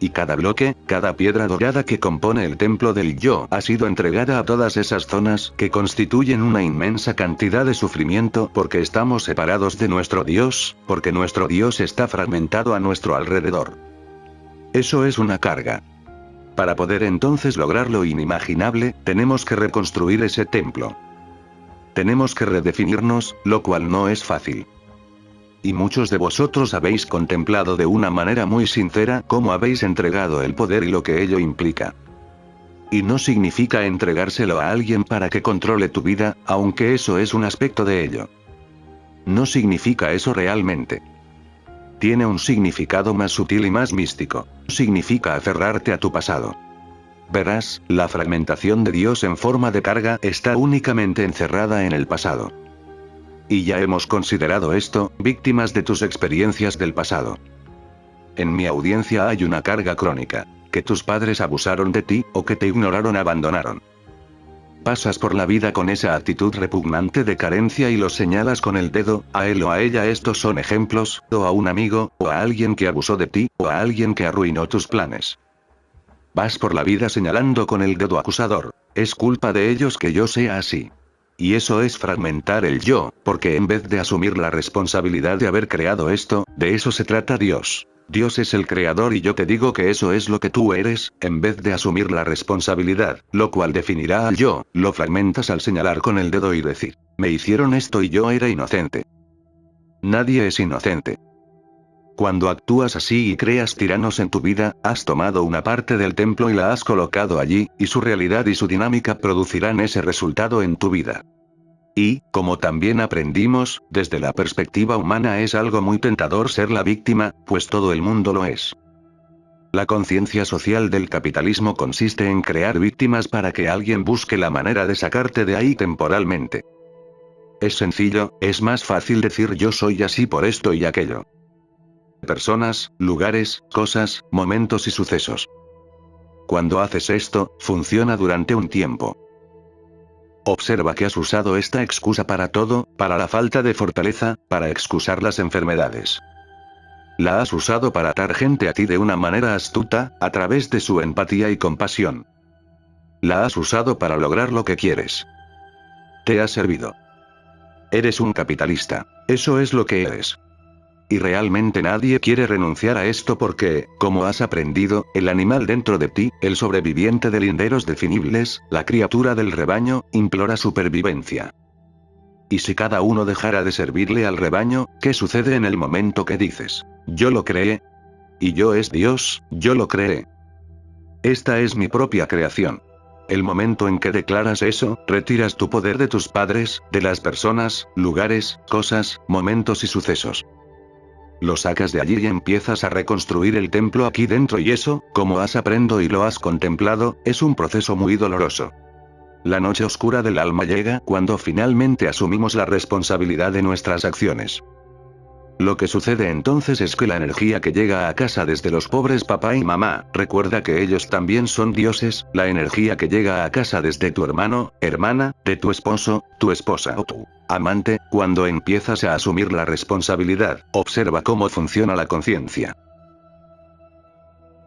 Y cada bloque, cada piedra dorada que compone el templo del yo ha sido entregada a todas esas zonas que constituyen una inmensa cantidad de sufrimiento porque estamos separados de nuestro Dios, porque nuestro Dios está fragmentado a nuestro alrededor. Eso es una carga. Para poder entonces lograr lo inimaginable, tenemos que reconstruir ese templo. Tenemos que redefinirnos, lo cual no es fácil. Y muchos de vosotros habéis contemplado de una manera muy sincera cómo habéis entregado el poder y lo que ello implica. Y no significa entregárselo a alguien para que controle tu vida, aunque eso es un aspecto de ello. No significa eso realmente. Tiene un significado más sutil y más místico. Significa aferrarte a tu pasado. Verás, la fragmentación de Dios en forma de carga está únicamente encerrada en el pasado. Y ya hemos considerado esto, víctimas de tus experiencias del pasado. En mi audiencia hay una carga crónica. Que tus padres abusaron de ti, o que te ignoraron, abandonaron. Pasas por la vida con esa actitud repugnante de carencia y los señalas con el dedo, a él o a ella. Estos son ejemplos, o a un amigo, o a alguien que abusó de ti, o a alguien que arruinó tus planes. Vas por la vida señalando con el dedo acusador. Es culpa de ellos que yo sea así. Y eso es fragmentar el yo, porque en vez de asumir la responsabilidad de haber creado esto, de eso se trata Dios. Dios es el creador y yo te digo que eso es lo que tú eres, en vez de asumir la responsabilidad, lo cual definirá al yo, lo fragmentas al señalar con el dedo y decir, me hicieron esto y yo era inocente. Nadie es inocente. Cuando actúas así y creas tiranos en tu vida, has tomado una parte del templo y la has colocado allí, y su realidad y su dinámica producirán ese resultado en tu vida. Y, como también aprendimos, desde la perspectiva humana es algo muy tentador ser la víctima, pues todo el mundo lo es. La conciencia social del capitalismo consiste en crear víctimas para que alguien busque la manera de sacarte de ahí temporalmente. Es sencillo, es más fácil decir yo soy así por esto y aquello. Personas, lugares, cosas, momentos y sucesos. Cuando haces esto, funciona durante un tiempo. Observa que has usado esta excusa para todo, para la falta de fortaleza, para excusar las enfermedades. La has usado para atar gente a ti de una manera astuta, a través de su empatía y compasión. La has usado para lograr lo que quieres. Te ha servido. Eres un capitalista. Eso es lo que eres. Y realmente nadie quiere renunciar a esto porque, como has aprendido, el animal dentro de ti, el sobreviviente de linderos definibles, la criatura del rebaño, implora supervivencia. Y si cada uno dejara de servirle al rebaño, ¿qué sucede en el momento que dices, yo lo creé? Y yo es Dios, yo lo creé. Esta es mi propia creación. El momento en que declaras eso, retiras tu poder de tus padres, de las personas, lugares, cosas, momentos y sucesos. Lo sacas de allí y empiezas a reconstruir el templo aquí dentro y eso, como has aprendido y lo has contemplado, es un proceso muy doloroso. La noche oscura del alma llega cuando finalmente asumimos la responsabilidad de nuestras acciones. Lo que sucede entonces es que la energía que llega a casa desde los pobres papá y mamá, recuerda que ellos también son dioses, la energía que llega a casa desde tu hermano, hermana, de tu esposo, tu esposa o tu amante, cuando empiezas a asumir la responsabilidad, observa cómo funciona la conciencia.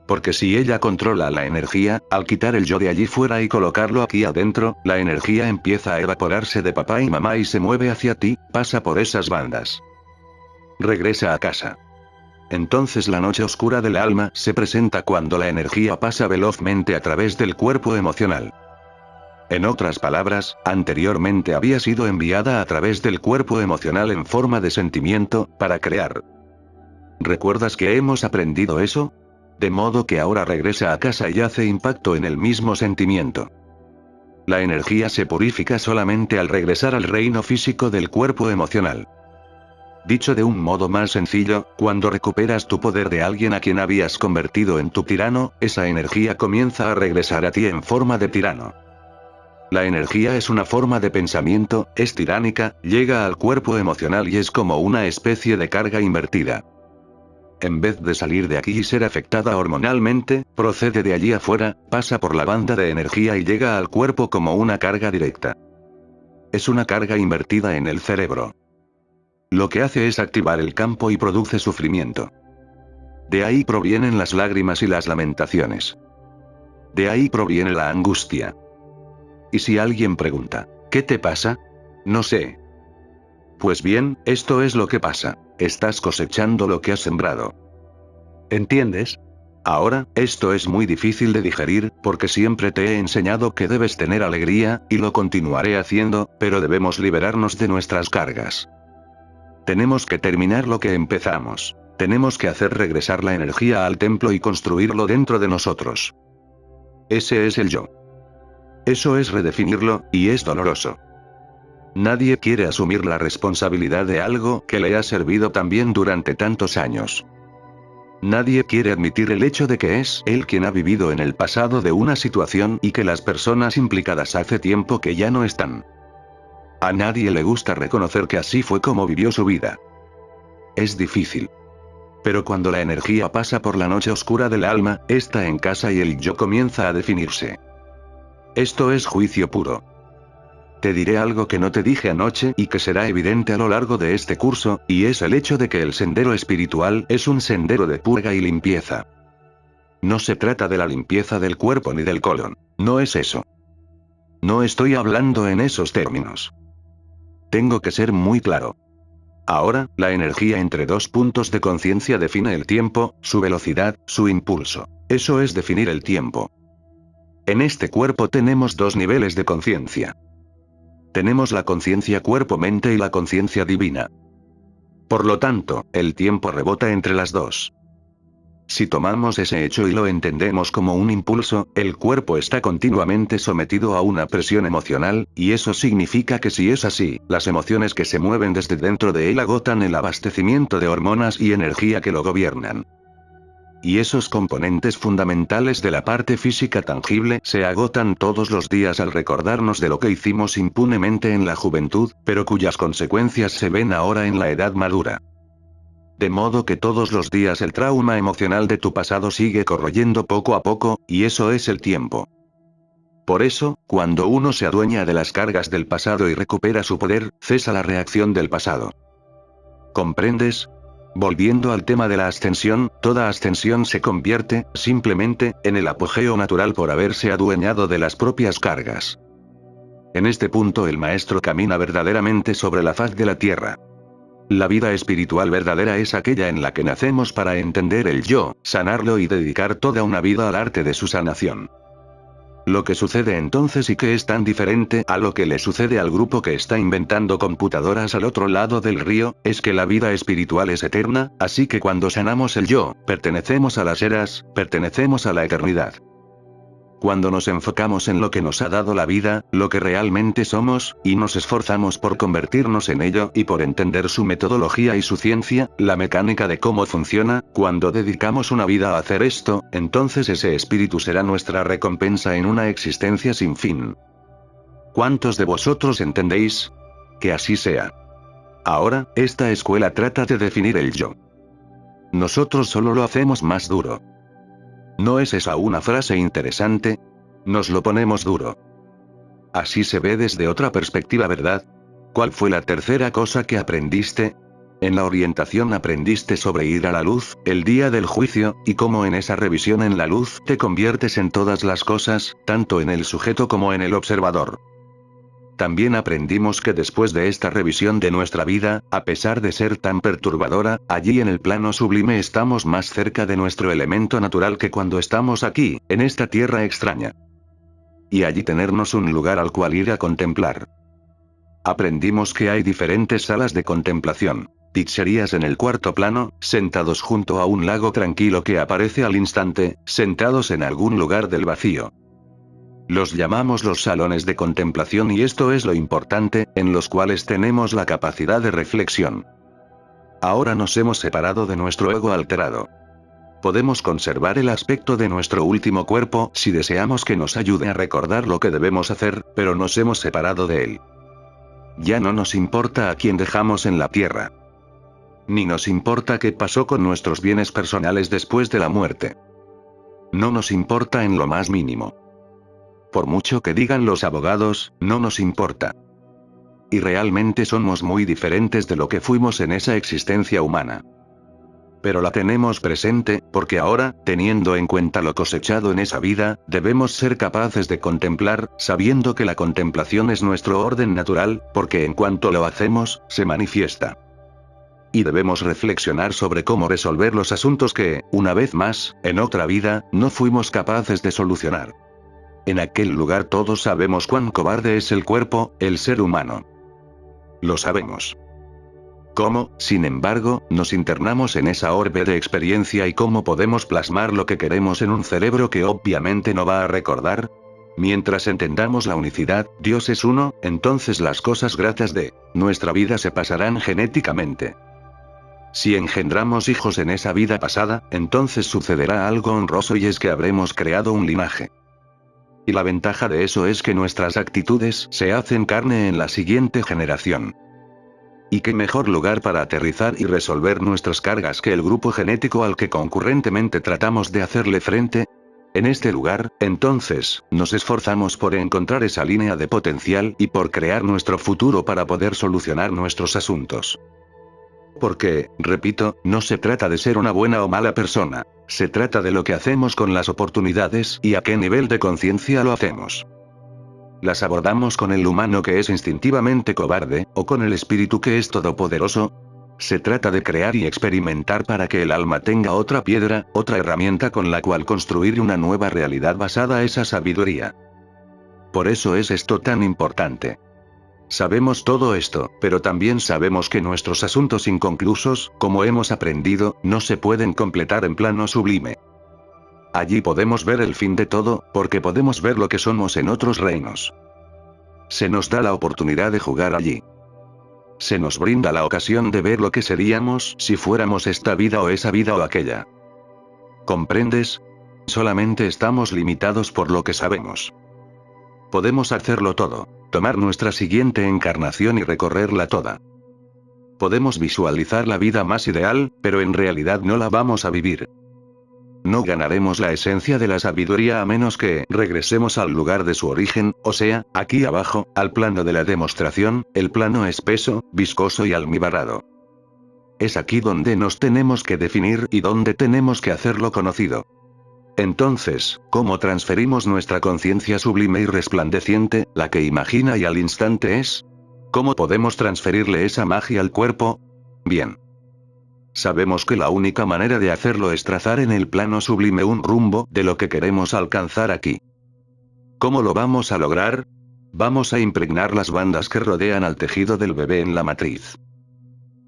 Porque si ella controla la energía, al quitar el yo de allí fuera y colocarlo aquí adentro, la energía empieza a evaporarse de papá y mamá y se mueve hacia ti, pasa por esas bandas. Regresa a casa. Entonces la noche oscura del alma se presenta cuando la energía pasa velozmente a través del cuerpo emocional. En otras palabras, anteriormente había sido enviada a través del cuerpo emocional en forma de sentimiento, para crear. ¿Recuerdas que hemos aprendido eso? De modo que ahora regresa a casa y hace impacto en el mismo sentimiento. La energía se purifica solamente al regresar al reino físico del cuerpo emocional. Dicho de un modo más sencillo, cuando recuperas tu poder de alguien a quien habías convertido en tu tirano, esa energía comienza a regresar a ti en forma de tirano. La energía es una forma de pensamiento, es tiránica, llega al cuerpo emocional y es como una especie de carga invertida. En vez de salir de aquí y ser afectada hormonalmente, procede de allí afuera, pasa por la banda de energía y llega al cuerpo como una carga directa. Es una carga invertida en el cerebro. Lo que hace es activar el campo y produce sufrimiento. De ahí provienen las lágrimas y las lamentaciones. De ahí proviene la angustia. Y si alguien pregunta, ¿qué te pasa? No sé. Pues bien, esto es lo que pasa. Estás cosechando lo que has sembrado. ¿Entiendes? Ahora, esto es muy difícil de digerir, porque siempre te he enseñado que debes tener alegría, y lo continuaré haciendo, pero debemos liberarnos de nuestras cargas. Tenemos que terminar lo que empezamos. Tenemos que hacer regresar la energía al templo y construirlo dentro de nosotros. Ese es el yo. Eso es redefinirlo, y es doloroso. Nadie quiere asumir la responsabilidad de algo que le ha servido tan bien durante tantos años. Nadie quiere admitir el hecho de que es él quien ha vivido en el pasado de una situación y que las personas implicadas hace tiempo que ya no están. A nadie le gusta reconocer que así fue como vivió su vida. Es difícil. Pero cuando la energía pasa por la noche oscura del alma, está en casa y el yo comienza a definirse. Esto es juicio puro. Te diré algo que no te dije anoche y que será evidente a lo largo de este curso, y es el hecho de que el sendero espiritual es un sendero de purga y limpieza. No se trata de la limpieza del cuerpo ni del colon. No es eso. No estoy hablando en esos términos. Tengo que ser muy claro. Ahora, la energía entre dos puntos de conciencia define el tiempo, su velocidad, su impulso. Eso es definir el tiempo. En este cuerpo tenemos dos niveles de conciencia. Tenemos la conciencia cuerpo-mente y la conciencia divina. Por lo tanto, el tiempo rebota entre las dos. Si tomamos ese hecho y lo entendemos como un impulso, el cuerpo está continuamente sometido a una presión emocional, y eso significa que si es así, las emociones que se mueven desde dentro de él agotan el abastecimiento de hormonas y energía que lo gobiernan. Y esos componentes fundamentales de la parte física tangible se agotan todos los días al recordarnos de lo que hicimos impunemente en la juventud, pero cuyas consecuencias se ven ahora en la edad madura. De modo que todos los días el trauma emocional de tu pasado sigue corroyendo poco a poco, y eso es el tiempo. Por eso, cuando uno se adueña de las cargas del pasado y recupera su poder, cesa la reacción del pasado. ¿Comprendes? Volviendo al tema de la ascensión, toda ascensión se convierte, simplemente, en el apogeo natural por haberse adueñado de las propias cargas. En este punto el maestro camina verdaderamente sobre la faz de la tierra. La vida espiritual verdadera es aquella en la que nacemos para entender el yo, sanarlo y dedicar toda una vida al arte de su sanación. Lo que sucede entonces y que es tan diferente a lo que le sucede al grupo que está inventando computadoras al otro lado del río, es que la vida espiritual es eterna, así que cuando sanamos el yo, pertenecemos a las eras, pertenecemos a la eternidad. Cuando nos enfocamos en lo que nos ha dado la vida, lo que realmente somos, y nos esforzamos por convertirnos en ello y por entender su metodología y su ciencia, la mecánica de cómo funciona, cuando dedicamos una vida a hacer esto, entonces ese espíritu será nuestra recompensa en una existencia sin fin. ¿Cuántos de vosotros entendéis? Que así sea. Ahora, esta escuela trata de definir el yo. Nosotros solo lo hacemos más duro. ¿No es esa una frase interesante? Nos lo ponemos duro. Así se ve desde otra perspectiva, ¿verdad? ¿Cuál fue la tercera cosa que aprendiste? En la orientación aprendiste sobre ir a la luz, el día del juicio, y cómo en esa revisión en la luz te conviertes en todas las cosas, tanto en el sujeto como en el observador. También aprendimos que después de esta revisión de nuestra vida, a pesar de ser tan perturbadora, allí en el plano sublime estamos más cerca de nuestro elemento natural que cuando estamos aquí, en esta tierra extraña. Y allí tenernos un lugar al cual ir a contemplar. Aprendimos que hay diferentes salas de contemplación. Pizzerías en el cuarto plano, sentados junto a un lago tranquilo que aparece al instante, sentados en algún lugar del vacío. Los llamamos los salones de contemplación y esto es lo importante, en los cuales tenemos la capacidad de reflexión. Ahora nos hemos separado de nuestro ego alterado. Podemos conservar el aspecto de nuestro último cuerpo si deseamos que nos ayude a recordar lo que debemos hacer, pero nos hemos separado de él. Ya no nos importa a quién dejamos en la tierra. Ni nos importa qué pasó con nuestros bienes personales después de la muerte. No nos importa en lo más mínimo. Por mucho que digan los abogados, no nos importa. Y realmente somos muy diferentes de lo que fuimos en esa existencia humana. Pero la tenemos presente, porque ahora, teniendo en cuenta lo cosechado en esa vida, debemos ser capaces de contemplar, sabiendo que la contemplación es nuestro orden natural, porque en cuanto lo hacemos, se manifiesta. Y debemos reflexionar sobre cómo resolver los asuntos que, una vez más, en otra vida, no fuimos capaces de solucionar. En aquel lugar todos sabemos cuán cobarde es el cuerpo, el ser humano. Lo sabemos. Cómo, sin embargo, nos internamos en esa orbe de experiencia y cómo podemos plasmar lo que queremos en un cerebro que obviamente no va a recordar. Mientras entendamos la unicidad, Dios es uno, entonces las cosas gratas de nuestra vida se pasarán genéticamente. Si engendramos hijos en esa vida pasada, entonces sucederá algo honroso y es que habremos creado un linaje. Y la ventaja de eso es que nuestras actitudes se hacen carne en la siguiente generación. ¿Y qué mejor lugar para aterrizar y resolver nuestras cargas que el grupo genético al que concurrentemente tratamos de hacerle frente? En este lugar, entonces, nos esforzamos por encontrar esa línea de potencial y por crear nuestro futuro para poder solucionar nuestros asuntos. Porque, repito, no se trata de ser una buena o mala persona, se trata de lo que hacemos con las oportunidades y a qué nivel de conciencia lo hacemos. ¿Las abordamos con el humano que es instintivamente cobarde, o con el espíritu que es todopoderoso? Se trata de crear y experimentar para que el alma tenga otra piedra, otra herramienta con la cual construir una nueva realidad basada en esa sabiduría. Por eso es esto tan importante. Sabemos todo esto, pero también sabemos que nuestros asuntos inconclusos, como hemos aprendido, no se pueden completar en plano sublime. Allí podemos ver el fin de todo, porque podemos ver lo que somos en otros reinos. Se nos da la oportunidad de jugar allí. Se nos brinda la ocasión de ver lo que seríamos si fuéramos esta vida o esa vida o aquella. ¿Comprendes? Solamente estamos limitados por lo que sabemos. Podemos hacerlo todo, tomar nuestra siguiente encarnación y recorrerla toda. Podemos visualizar la vida más ideal, pero en realidad no la vamos a vivir. No ganaremos la esencia de la sabiduría a menos que regresemos al lugar de su origen, o sea, aquí abajo, al plano de la demostración, el plano espeso, viscoso y almibarado. Es aquí donde nos tenemos que definir y donde tenemos que hacerlo conocido. Entonces, ¿cómo transferimos nuestra conciencia sublime y resplandeciente, la que imagina y al instante es? ¿Cómo podemos transferirle esa magia al cuerpo? Bien. Sabemos que la única manera de hacerlo es trazar en el plano sublime un rumbo de lo que queremos alcanzar aquí. ¿Cómo lo vamos a lograr? Vamos a impregnar las bandas que rodean al tejido del bebé en la matriz.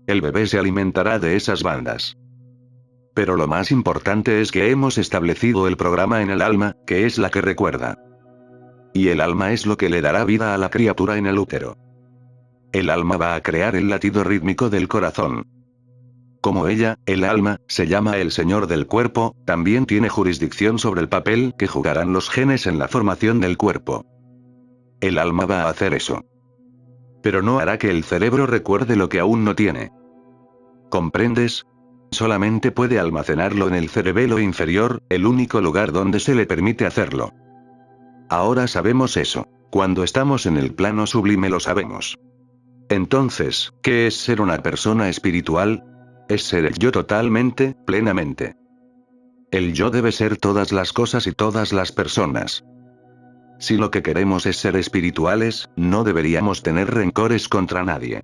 El bebé se alimentará de esas bandas. Pero lo más importante es que hemos establecido el programa en el alma, que es la que recuerda. Y el alma es lo que le dará vida a la criatura en el útero. El alma va a crear el latido rítmico del corazón. Como ella, el alma, se llama el señor del cuerpo, también tiene jurisdicción sobre el papel que jugarán los genes en la formación del cuerpo. El alma va a hacer eso. Pero no hará que el cerebro recuerde lo que aún no tiene. ¿Comprendes? Solamente puede almacenarlo en el cerebelo inferior, el único lugar donde se le permite hacerlo. Ahora sabemos eso. Cuando estamos en el plano sublime lo sabemos. Entonces, ¿qué es ser una persona espiritual? Es ser el yo totalmente, plenamente. El yo debe ser todas las cosas y todas las personas. Si lo que queremos es ser espirituales, no deberíamos tener rencores contra nadie.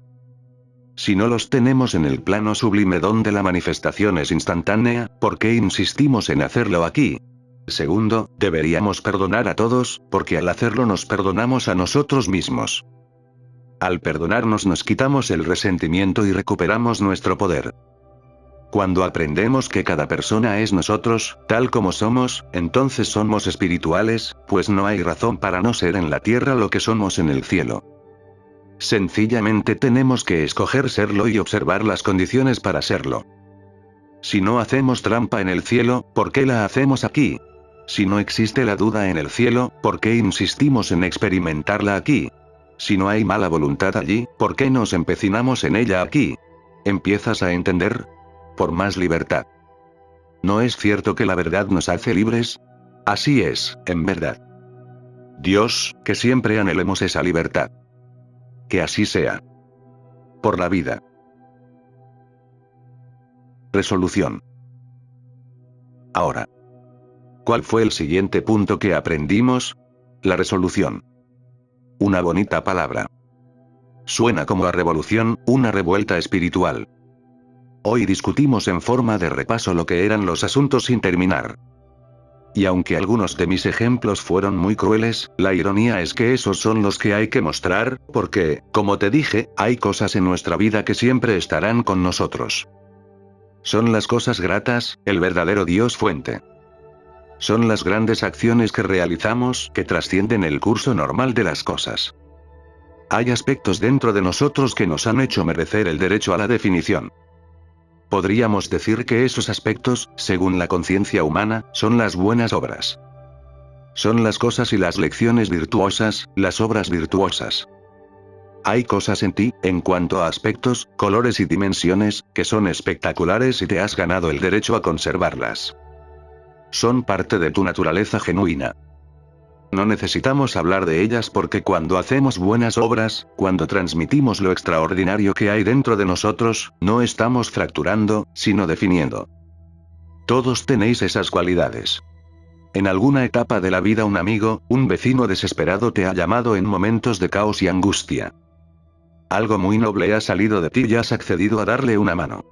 Si no los tenemos en el plano sublime donde la manifestación es instantánea, ¿por qué insistimos en hacerlo aquí? Segundo, deberíamos perdonar a todos, porque al hacerlo nos perdonamos a nosotros mismos. Al perdonarnos nos quitamos el resentimiento y recuperamos nuestro poder. Cuando aprendemos que cada persona es nosotros, tal como somos, entonces somos espirituales, pues no hay razón para no ser en la tierra lo que somos en el cielo. Sencillamente tenemos que escoger serlo y observar las condiciones para serlo. Si no hacemos trampa en el cielo, ¿por qué la hacemos aquí? Si no existe la duda en el cielo, ¿por qué insistimos en experimentarla aquí? Si no hay mala voluntad allí, ¿por qué nos empecinamos en ella aquí? ¿Empiezas a entender? Por más libertad. ¿No es cierto que la verdad nos hace libres? Así es, en verdad. Dios, que siempre anhelemos esa libertad. Que así sea. Por la vida. Resolución. Ahora. ¿Cuál fue el siguiente punto que aprendimos? La resolución. Una bonita palabra. Suena como a revolución, una revuelta espiritual. Hoy discutimos en forma de repaso lo que eran los asuntos sin terminar. Y aunque algunos de mis ejemplos fueron muy crueles, la ironía es que esos son los que hay que mostrar, porque, como te dije, hay cosas en nuestra vida que siempre estarán con nosotros. Son las cosas gratas, el verdadero Dios fuente. Son las grandes acciones que realizamos que trascienden el curso normal de las cosas. Hay aspectos dentro de nosotros que nos han hecho merecer el derecho a la definición. Podríamos decir que esos aspectos, según la conciencia humana, son las buenas obras. Son las cosas y las lecciones virtuosas, las obras virtuosas. Hay cosas en ti, en cuanto a aspectos, colores y dimensiones, que son espectaculares y te has ganado el derecho a conservarlas. Son parte de tu naturaleza genuina. No necesitamos hablar de ellas porque cuando hacemos buenas obras, cuando transmitimos lo extraordinario que hay dentro de nosotros, no estamos fracturando, sino definiendo. Todos tenéis esas cualidades. En alguna etapa de la vida un amigo, un vecino desesperado te ha llamado en momentos de caos y angustia. Algo muy noble ha salido de ti y has accedido a darle una mano.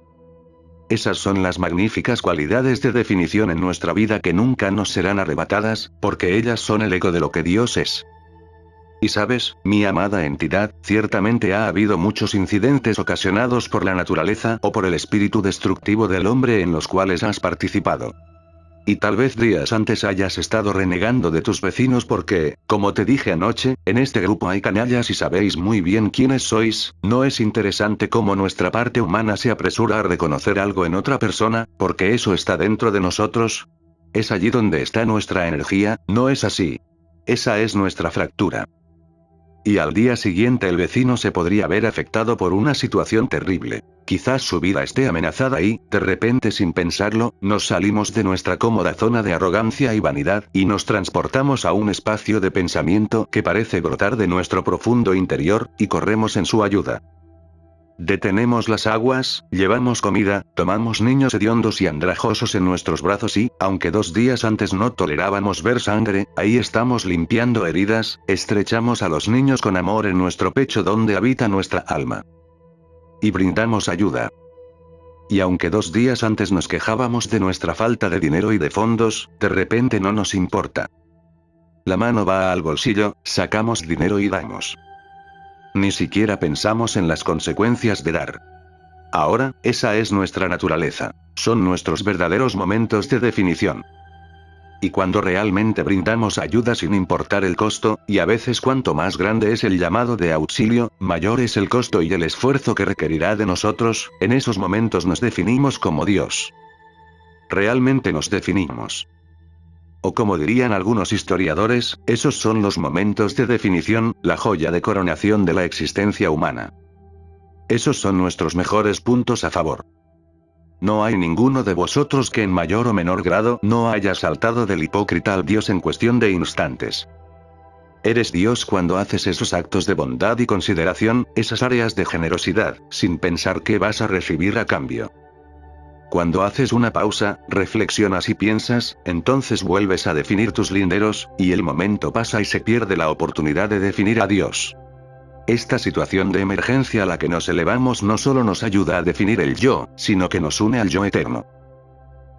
Esas son las magníficas cualidades de definición en nuestra vida que nunca nos serán arrebatadas, porque ellas son el eco de lo que Dios es. Y sabes, mi amada entidad, ciertamente ha habido muchos incidentes ocasionados por la naturaleza o por el espíritu destructivo del hombre en los cuales has participado. Y tal vez días antes hayas estado renegando de tus vecinos porque, como te dije anoche, en este grupo hay canallas y sabéis muy bien quiénes sois. ¿No es interesante cómo nuestra parte humana se apresura a reconocer algo en otra persona, porque eso está dentro de nosotros? Es allí donde está nuestra energía, ¿no es así? Esa es nuestra fractura. Y al día siguiente el vecino se podría ver afectado por una situación terrible. Quizás su vida esté amenazada y, de repente sin pensarlo, nos salimos de nuestra cómoda zona de arrogancia y vanidad, y nos transportamos a un espacio de pensamiento que parece brotar de nuestro profundo interior, y corremos en su ayuda. Detenemos las aguas, llevamos comida, tomamos niños hediondos y andrajosos en nuestros brazos y, aunque 2 días antes no tolerábamos ver sangre, ahí estamos limpiando heridas, estrechamos a los niños con amor en nuestro pecho donde habita nuestra alma. Y brindamos ayuda. Y aunque 2 días antes nos quejábamos de nuestra falta de dinero y de fondos, de repente no nos importa. La mano va al bolsillo, sacamos dinero y damos. Ni siquiera pensamos en las consecuencias de dar. Ahora, esa es nuestra naturaleza. Son nuestros verdaderos momentos de definición. Y cuando realmente brindamos ayuda sin importar el costo, y a veces cuanto más grande es el llamado de auxilio, mayor es el costo y el esfuerzo que requerirá de nosotros, en esos momentos nos definimos como Dios. Realmente nos definimos. O como dirían algunos historiadores, esos son los momentos de definición, la joya de coronación de la existencia humana. Esos son nuestros mejores puntos a favor. No hay ninguno de vosotros que en mayor o menor grado no haya saltado del hipócrita al Dios en cuestión de instantes. Eres Dios cuando haces esos actos de bondad y consideración, esas áreas de generosidad, sin pensar qué vas a recibir a cambio. Cuando haces una pausa, reflexionas y piensas, entonces vuelves a definir tus linderos, y el momento pasa y se pierde la oportunidad de definir a Dios. Esta situación de emergencia a la que nos elevamos no solo nos ayuda a definir el yo, sino que nos une al yo eterno.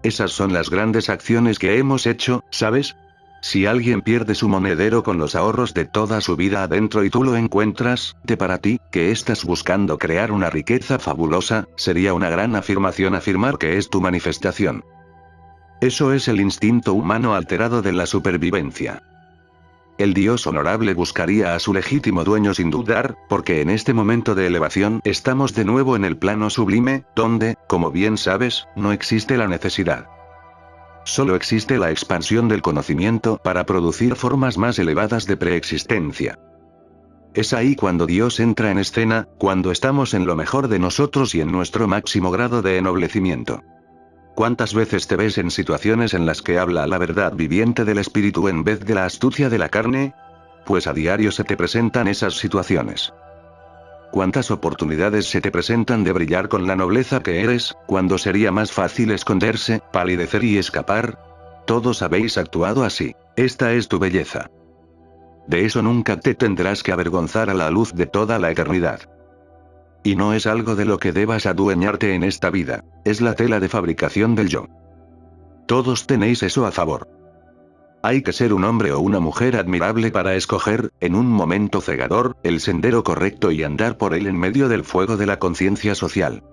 Esas son las grandes acciones que hemos hecho, ¿sabes? Si alguien pierde su monedero con los ahorros de toda su vida adentro y tú lo encuentras, de para ti, que estás buscando crear una riqueza fabulosa, sería una gran afirmación afirmar que es tu manifestación. Eso es el instinto humano alterado de la supervivencia. El Dios honorable buscaría a su legítimo dueño sin dudar, porque en este momento de elevación estamos de nuevo en el plano sublime, donde, como bien sabes, no existe la necesidad. Solo existe la expansión del conocimiento para producir formas más elevadas de preexistencia. Es ahí cuando Dios entra en escena, cuando estamos en lo mejor de nosotros y en nuestro máximo grado de ennoblecimiento. ¿Cuántas veces te ves en situaciones en las que habla la verdad viviente del espíritu en vez de la astucia de la carne? Pues a diario se te presentan esas situaciones. ¿Cuántas oportunidades se te presentan de brillar con la nobleza que eres, cuando sería más fácil esconderse, palidecer y escapar? Todos habéis actuado así. Esta es tu belleza. De eso nunca te tendrás que avergonzar a la luz de toda la eternidad. Y no es algo de lo que debas adueñarte en esta vida, es la tela de fabricación del yo. Todos tenéis eso a favor. Hay que ser un hombre o una mujer admirable para escoger, en un momento cegador, el sendero correcto y andar por él en medio del fuego de la conciencia social.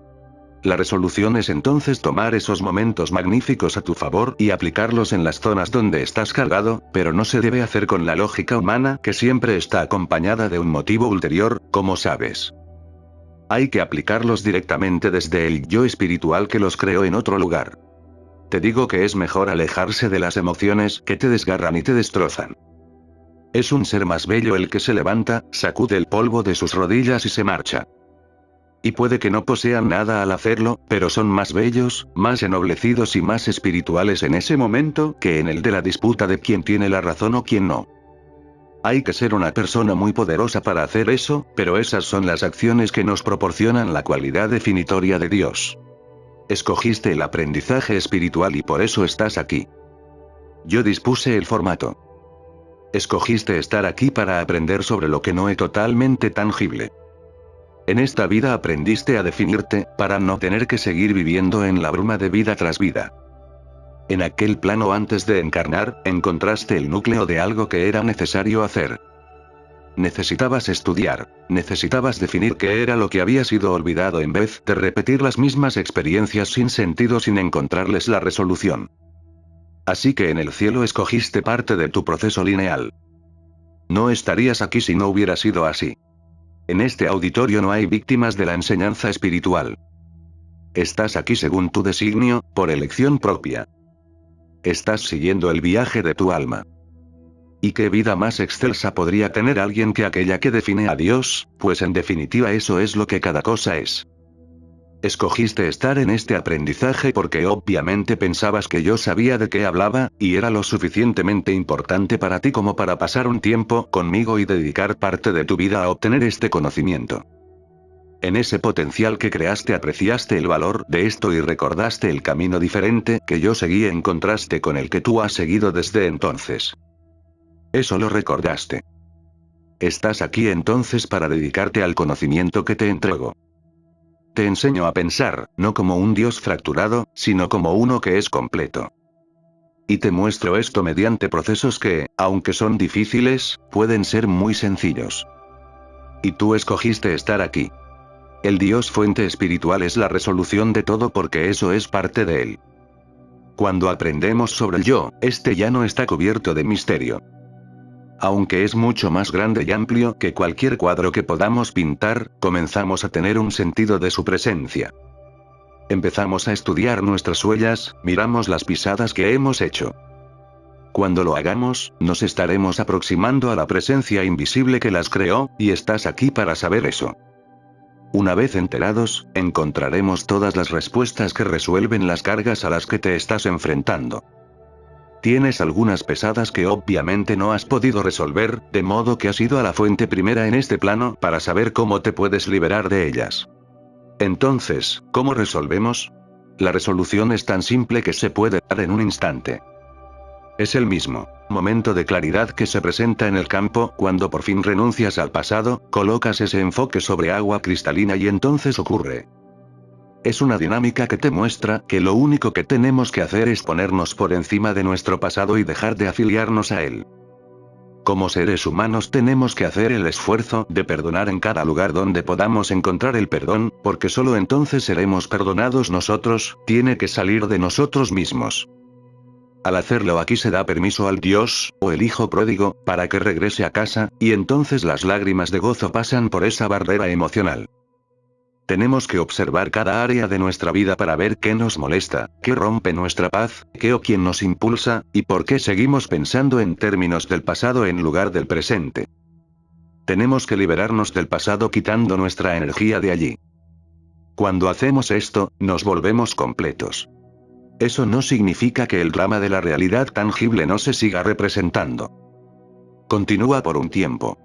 La resolución es entonces tomar esos momentos magníficos a tu favor y aplicarlos en las zonas donde estás cargado, pero no se debe hacer con la lógica humana que siempre está acompañada de un motivo ulterior, como sabes. Hay que aplicarlos directamente desde el yo espiritual que los creó en otro lugar. Te digo que es mejor alejarse de las emociones que te desgarran y te destrozan. Es un ser más bello el que se levanta, sacude el polvo de sus rodillas y se marcha. Y puede que no posean nada al hacerlo, pero son más bellos, más ennoblecidos y más espirituales en ese momento que en el de la disputa de quién tiene la razón o quién no. Hay que ser una persona muy poderosa para hacer eso, pero esas son las acciones que nos proporcionan la cualidad definitoria de Dios. Escogiste el aprendizaje espiritual y por eso estás aquí. Yo dispuse el formato. Escogiste estar aquí para aprender sobre lo que no es totalmente tangible. En esta vida aprendiste a definirte, para no tener que seguir viviendo en la bruma de vida tras vida. En aquel plano antes de encarnar, encontraste el núcleo de algo que era necesario hacer. Necesitabas estudiar, necesitabas definir qué era lo que había sido olvidado en vez de repetir las mismas experiencias sin sentido sin encontrarles la resolución. Así que en el cielo escogiste parte de tu proceso lineal. No estarías aquí si no hubiera sido así. En este auditorio no hay víctimas de la enseñanza espiritual. Estás aquí según tu designio, por elección propia. Estás siguiendo el viaje de tu alma. ¿Y qué vida más excelsa podría tener alguien que aquella que define a Dios? Pues en definitiva eso es lo que cada cosa es. Escogiste estar en este aprendizaje porque obviamente pensabas que yo sabía de qué hablaba, y era lo suficientemente importante para ti como para pasar un tiempo conmigo y dedicar parte de tu vida a obtener este conocimiento. En ese potencial que creaste apreciaste el valor de esto y recordaste el camino diferente que yo seguí en contraste con el que tú has seguido desde entonces. Eso lo recordaste. Estás aquí entonces para dedicarte al conocimiento que te entrego. Te enseño a pensar, no como un Dios fracturado, sino como uno que es completo. Y te muestro esto mediante procesos que, aunque son difíciles, pueden ser muy sencillos. Y tú escogiste estar aquí. El Dios fuente espiritual es la resolución de todo porque eso es parte de él. Cuando aprendemos sobre el yo, este ya no está cubierto de misterio. Aunque es mucho más grande y amplio que cualquier cuadro que podamos pintar, comenzamos a tener un sentido de su presencia. Empezamos a estudiar nuestras huellas, miramos las pisadas que hemos hecho. Cuando lo hagamos, nos estaremos aproximando a la presencia invisible que las creó, y estás aquí para saber eso. Una vez enterados, encontraremos todas las respuestas que resuelven las cargas a las que te estás enfrentando. Tienes algunas pesadas que obviamente no has podido resolver, de modo que has ido a la fuente primera en este plano para saber cómo te puedes liberar de ellas. Entonces, ¿cómo resolvemos? La resolución es tan simple que se puede dar en un instante. Es el mismo momento de claridad que se presenta en el campo cuando por fin renuncias al pasado, colocas ese enfoque sobre agua cristalina y entonces ocurre. Es una dinámica que te muestra que lo único que tenemos que hacer es ponernos por encima de nuestro pasado y dejar de afiliarnos a él. Como seres humanos tenemos que hacer el esfuerzo de perdonar en cada lugar donde podamos encontrar el perdón, porque solo entonces seremos perdonados nosotros, tiene que salir de nosotros mismos. Al hacerlo aquí se da permiso al Dios, o el hijo pródigo, para que regrese a casa, y entonces las lágrimas de gozo pasan por esa barrera emocional. Tenemos que observar cada área de nuestra vida para ver qué nos molesta, qué rompe nuestra paz, qué o quién nos impulsa, y por qué seguimos pensando en términos del pasado en lugar del presente. Tenemos que liberarnos del pasado quitando nuestra energía de allí. Cuando hacemos esto, nos volvemos completos. Eso no significa que el drama de la realidad tangible no se siga representando. Continúa por un tiempo.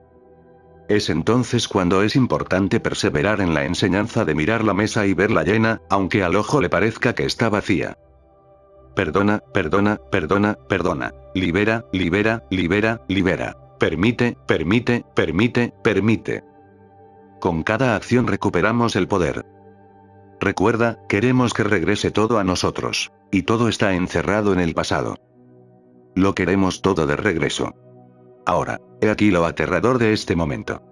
Es entonces cuando es importante perseverar en la enseñanza de mirar la mesa y verla llena, aunque al ojo le parezca que está vacía. Perdona, perdona, perdona, perdona. Libera, libera, libera, libera. Permite, permite, permite, permite. Con cada acción recuperamos el poder. Recuerda, queremos que regrese todo a nosotros. Y todo está encerrado en el pasado. Lo queremos todo de regreso. Ahora, he aquí lo aterrador de este momento.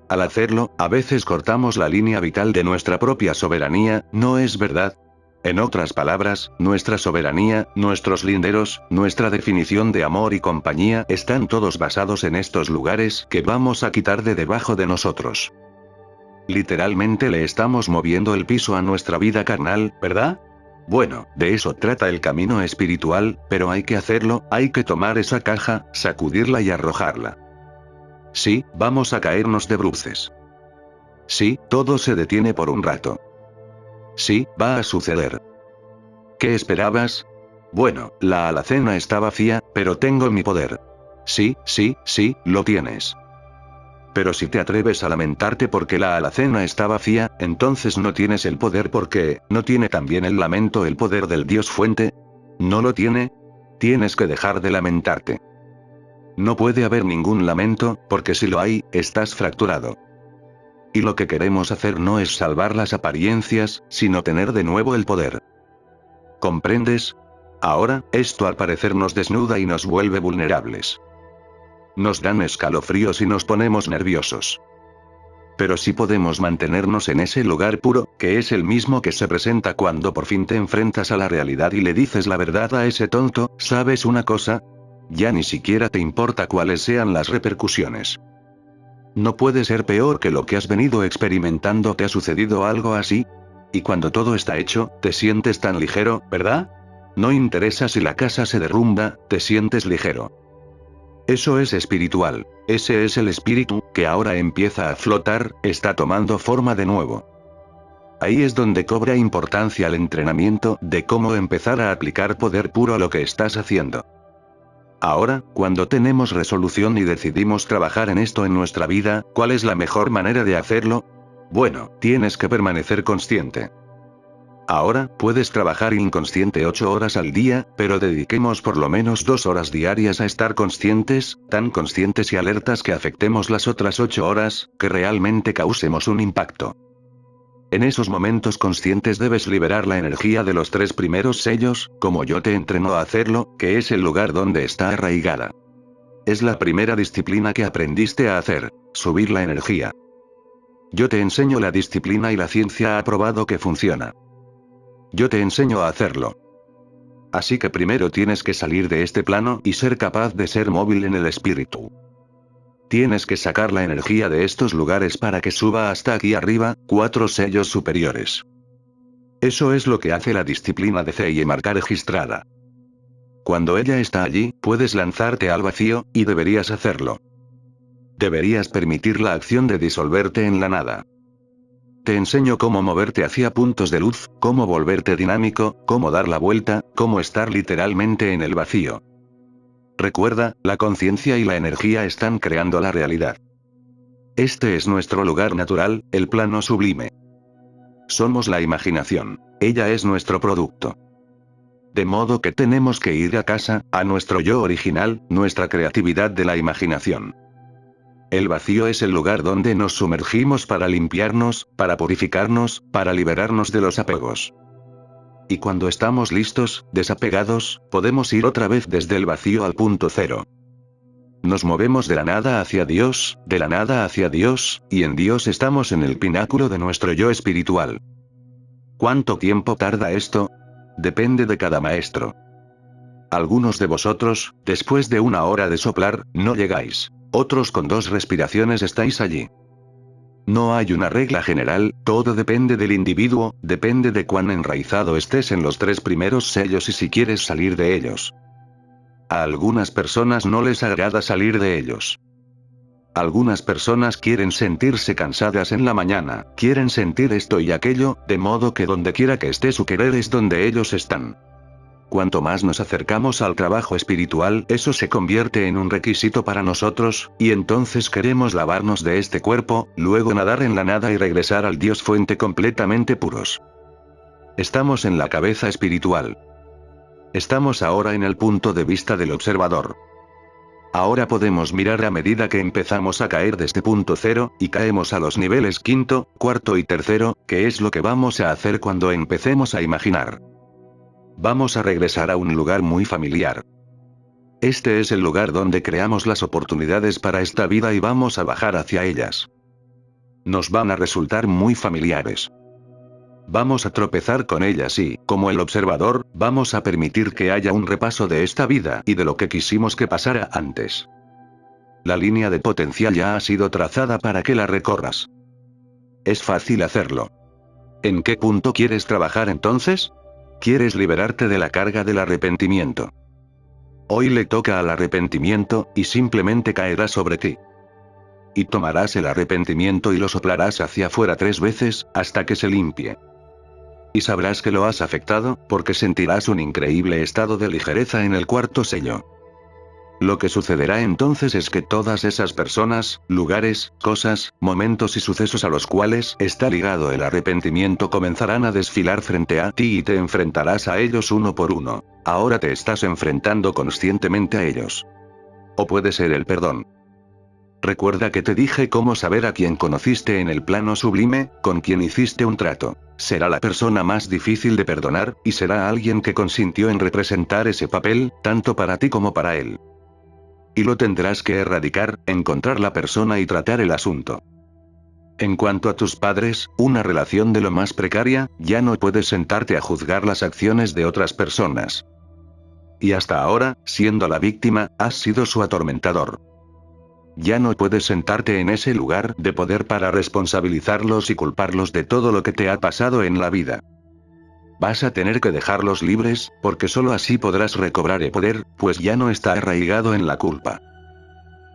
Al hacerlo, a veces cortamos la línea vital de nuestra propia soberanía, ¿no es verdad? En otras palabras, nuestra soberanía, nuestros linderos, nuestra definición de amor y compañía están todos basados en estos lugares que vamos a quitar de debajo de nosotros. Literalmente le estamos moviendo el piso a nuestra vida carnal, ¿verdad? Bueno, de eso trata el camino espiritual, pero hay que hacerlo, hay que tomar esa caja, sacudirla y arrojarla. Sí, vamos a caernos de bruces. Sí, todo se detiene por un rato. Sí, va a suceder. ¿Qué esperabas? Bueno, la alacena está vacía, pero tengo mi poder. Sí, sí, sí, lo tienes. Pero si te atreves a lamentarte porque la alacena está vacía, entonces no tienes el poder porque, ¿no tiene también el lamento el poder del Dios fuente? ¿No lo tiene? Tienes que dejar de lamentarte. No puede haber ningún lamento, porque si lo hay, estás fracturado. Y lo que queremos hacer no es salvar las apariencias, sino tener de nuevo el poder. ¿Comprendes? Ahora, esto al parecer nos desnuda y nos vuelve vulnerables. Nos dan escalofríos y nos ponemos nerviosos. Pero si podemos mantenernos en ese lugar puro, que es el mismo que se presenta cuando por fin te enfrentas a la realidad y le dices la verdad a ese tonto, ¿sabes una cosa? Ya ni siquiera te importa cuáles sean las repercusiones. No puede ser peor que lo que has venido experimentando. ¿Te ha sucedido algo así? Y cuando todo está hecho, te sientes tan ligero, ¿verdad? No interesa si la casa se derrumba, te sientes ligero. Eso es espiritual. Ese es el espíritu, que ahora empieza a flotar, está tomando forma de nuevo. Ahí es donde cobra importancia el entrenamiento de cómo empezar a aplicar poder puro a lo que estás haciendo. Ahora, cuando tenemos resolución y decidimos trabajar en esto en nuestra vida, ¿cuál es la mejor manera de hacerlo? Bueno, tienes que permanecer consciente. Ahora, puedes trabajar inconsciente 8 horas al día, pero dediquemos por lo menos 2 horas diarias a estar conscientes, tan conscientes y alertas que afectemos las otras 8 horas, que realmente causemos un impacto. En esos momentos conscientes debes liberar la energía de los 3 primeros sellos, como yo te entreno a hacerlo, que es el lugar donde está arraigada. Es la primera disciplina que aprendiste a hacer, subir la energía. Yo te enseño la disciplina y la ciencia ha probado que funciona. Yo te enseño a hacerlo. Así que primero tienes que salir de este plano y ser capaz de ser móvil en el espíritu. Tienes que sacar la energía de estos lugares para que suba hasta aquí arriba, 4 sellos superiores. Eso es lo que hace la disciplina de Zei marca registrada. Cuando ella está allí, puedes lanzarte al vacío, y deberías hacerlo. Deberías permitir la acción de disolverte en la nada. Te enseño cómo moverte hacia puntos de luz, cómo volverte dinámico, cómo dar la vuelta, cómo estar literalmente en el vacío. Recuerda, la conciencia y la energía están creando la realidad. Este es nuestro lugar natural, el plano sublime. Somos la imaginación. Ella es nuestro producto. De modo que tenemos que ir a casa, a nuestro yo original, nuestra creatividad de la imaginación. El vacío es el lugar donde nos sumergimos para limpiarnos, para purificarnos, para liberarnos de los apegos. Y cuando estamos listos, desapegados, podemos ir otra vez desde el vacío al punto cero. Nos movemos de la nada hacia Dios, de la nada hacia Dios, y en Dios estamos en el pináculo de nuestro yo espiritual. ¿Cuánto tiempo tarda esto? Depende de cada maestro. Algunos de vosotros, después de 1 hora de soplar, no llegáis. Otros con 2 respiraciones estáis allí. No hay una regla general, todo depende del individuo, depende de cuán enraizado estés en los 3 primeros sellos y si quieres salir de ellos. A algunas personas no les agrada salir de ellos. Algunas personas quieren sentirse cansadas en la mañana, quieren sentir esto y aquello, de modo que donde quiera que esté su querer es donde ellos están. Cuanto más nos acercamos al trabajo espiritual, eso se convierte en un requisito para nosotros, y entonces queremos lavarnos de este cuerpo, luego nadar en la nada y regresar al Dios fuente completamente puros. Estamos en la cabeza espiritual. Estamos ahora en el punto de vista del observador. Ahora podemos mirar a medida que empezamos a caer de este punto cero, y caemos a los niveles quinto, cuarto y tercero, que es lo que vamos a hacer cuando empecemos a imaginar. Vamos a regresar a un lugar muy familiar. Este es el lugar donde creamos las oportunidades para esta vida y vamos a bajar hacia ellas. Nos van a resultar muy familiares. Vamos a tropezar con ellas y, como el observador, vamos a permitir que haya un repaso de esta vida y de lo que quisimos que pasara antes. La línea de potencial ya ha sido trazada para que la recorras. Es fácil hacerlo. ¿En qué punto quieres trabajar entonces? ¿Quieres liberarte de la carga del arrepentimiento? Hoy le toca al arrepentimiento, y simplemente caerá sobre ti. Y tomarás el arrepentimiento y lo soplarás hacia afuera 3 veces, hasta que se limpie. Y sabrás que lo has afectado, porque sentirás un increíble estado de ligereza en el 4.º sello. Lo que sucederá entonces es que todas esas personas, lugares, cosas, momentos y sucesos a los cuales está ligado el arrepentimiento comenzarán a desfilar frente a ti y te enfrentarás a ellos uno por uno. Ahora te estás enfrentando conscientemente a ellos. O puede ser el perdón. Recuerda que te dije cómo saber a quién conociste en el plano sublime, con quien hiciste un trato. Será la persona más difícil de perdonar, y será alguien que consintió en representar ese papel, tanto para ti como para él. Y lo tendrás que erradicar, encontrar la persona y tratar el asunto. En cuanto a tus padres, una relación de lo más precaria, ya no puedes sentarte a juzgar las acciones de otras personas. Y hasta ahora, siendo la víctima, has sido su atormentador. Ya no puedes sentarte en ese lugar de poder para responsabilizarlos y culparlos de todo lo que te ha pasado en la vida. Vas a tener que dejarlos libres, porque solo así podrás recobrar el poder, pues ya no está arraigado en la culpa.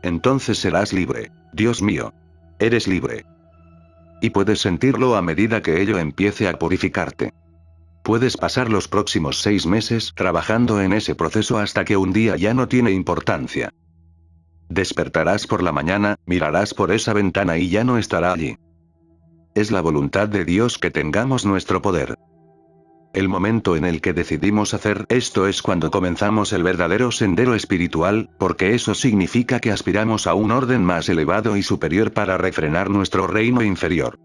Entonces serás libre. Dios mío. Eres libre. Y puedes sentirlo a medida que ello empiece a purificarte. Puedes pasar los próximos 6 meses trabajando en ese proceso hasta que un día ya no tiene importancia. Despertarás por la mañana, mirarás por esa ventana y ya no estará allí. Es la voluntad de Dios que tengamos nuestro poder. El momento en el que decidimos hacer esto es cuando comenzamos el verdadero sendero espiritual, porque eso significa que aspiramos a un orden más elevado y superior para refrenar nuestro reino inferior.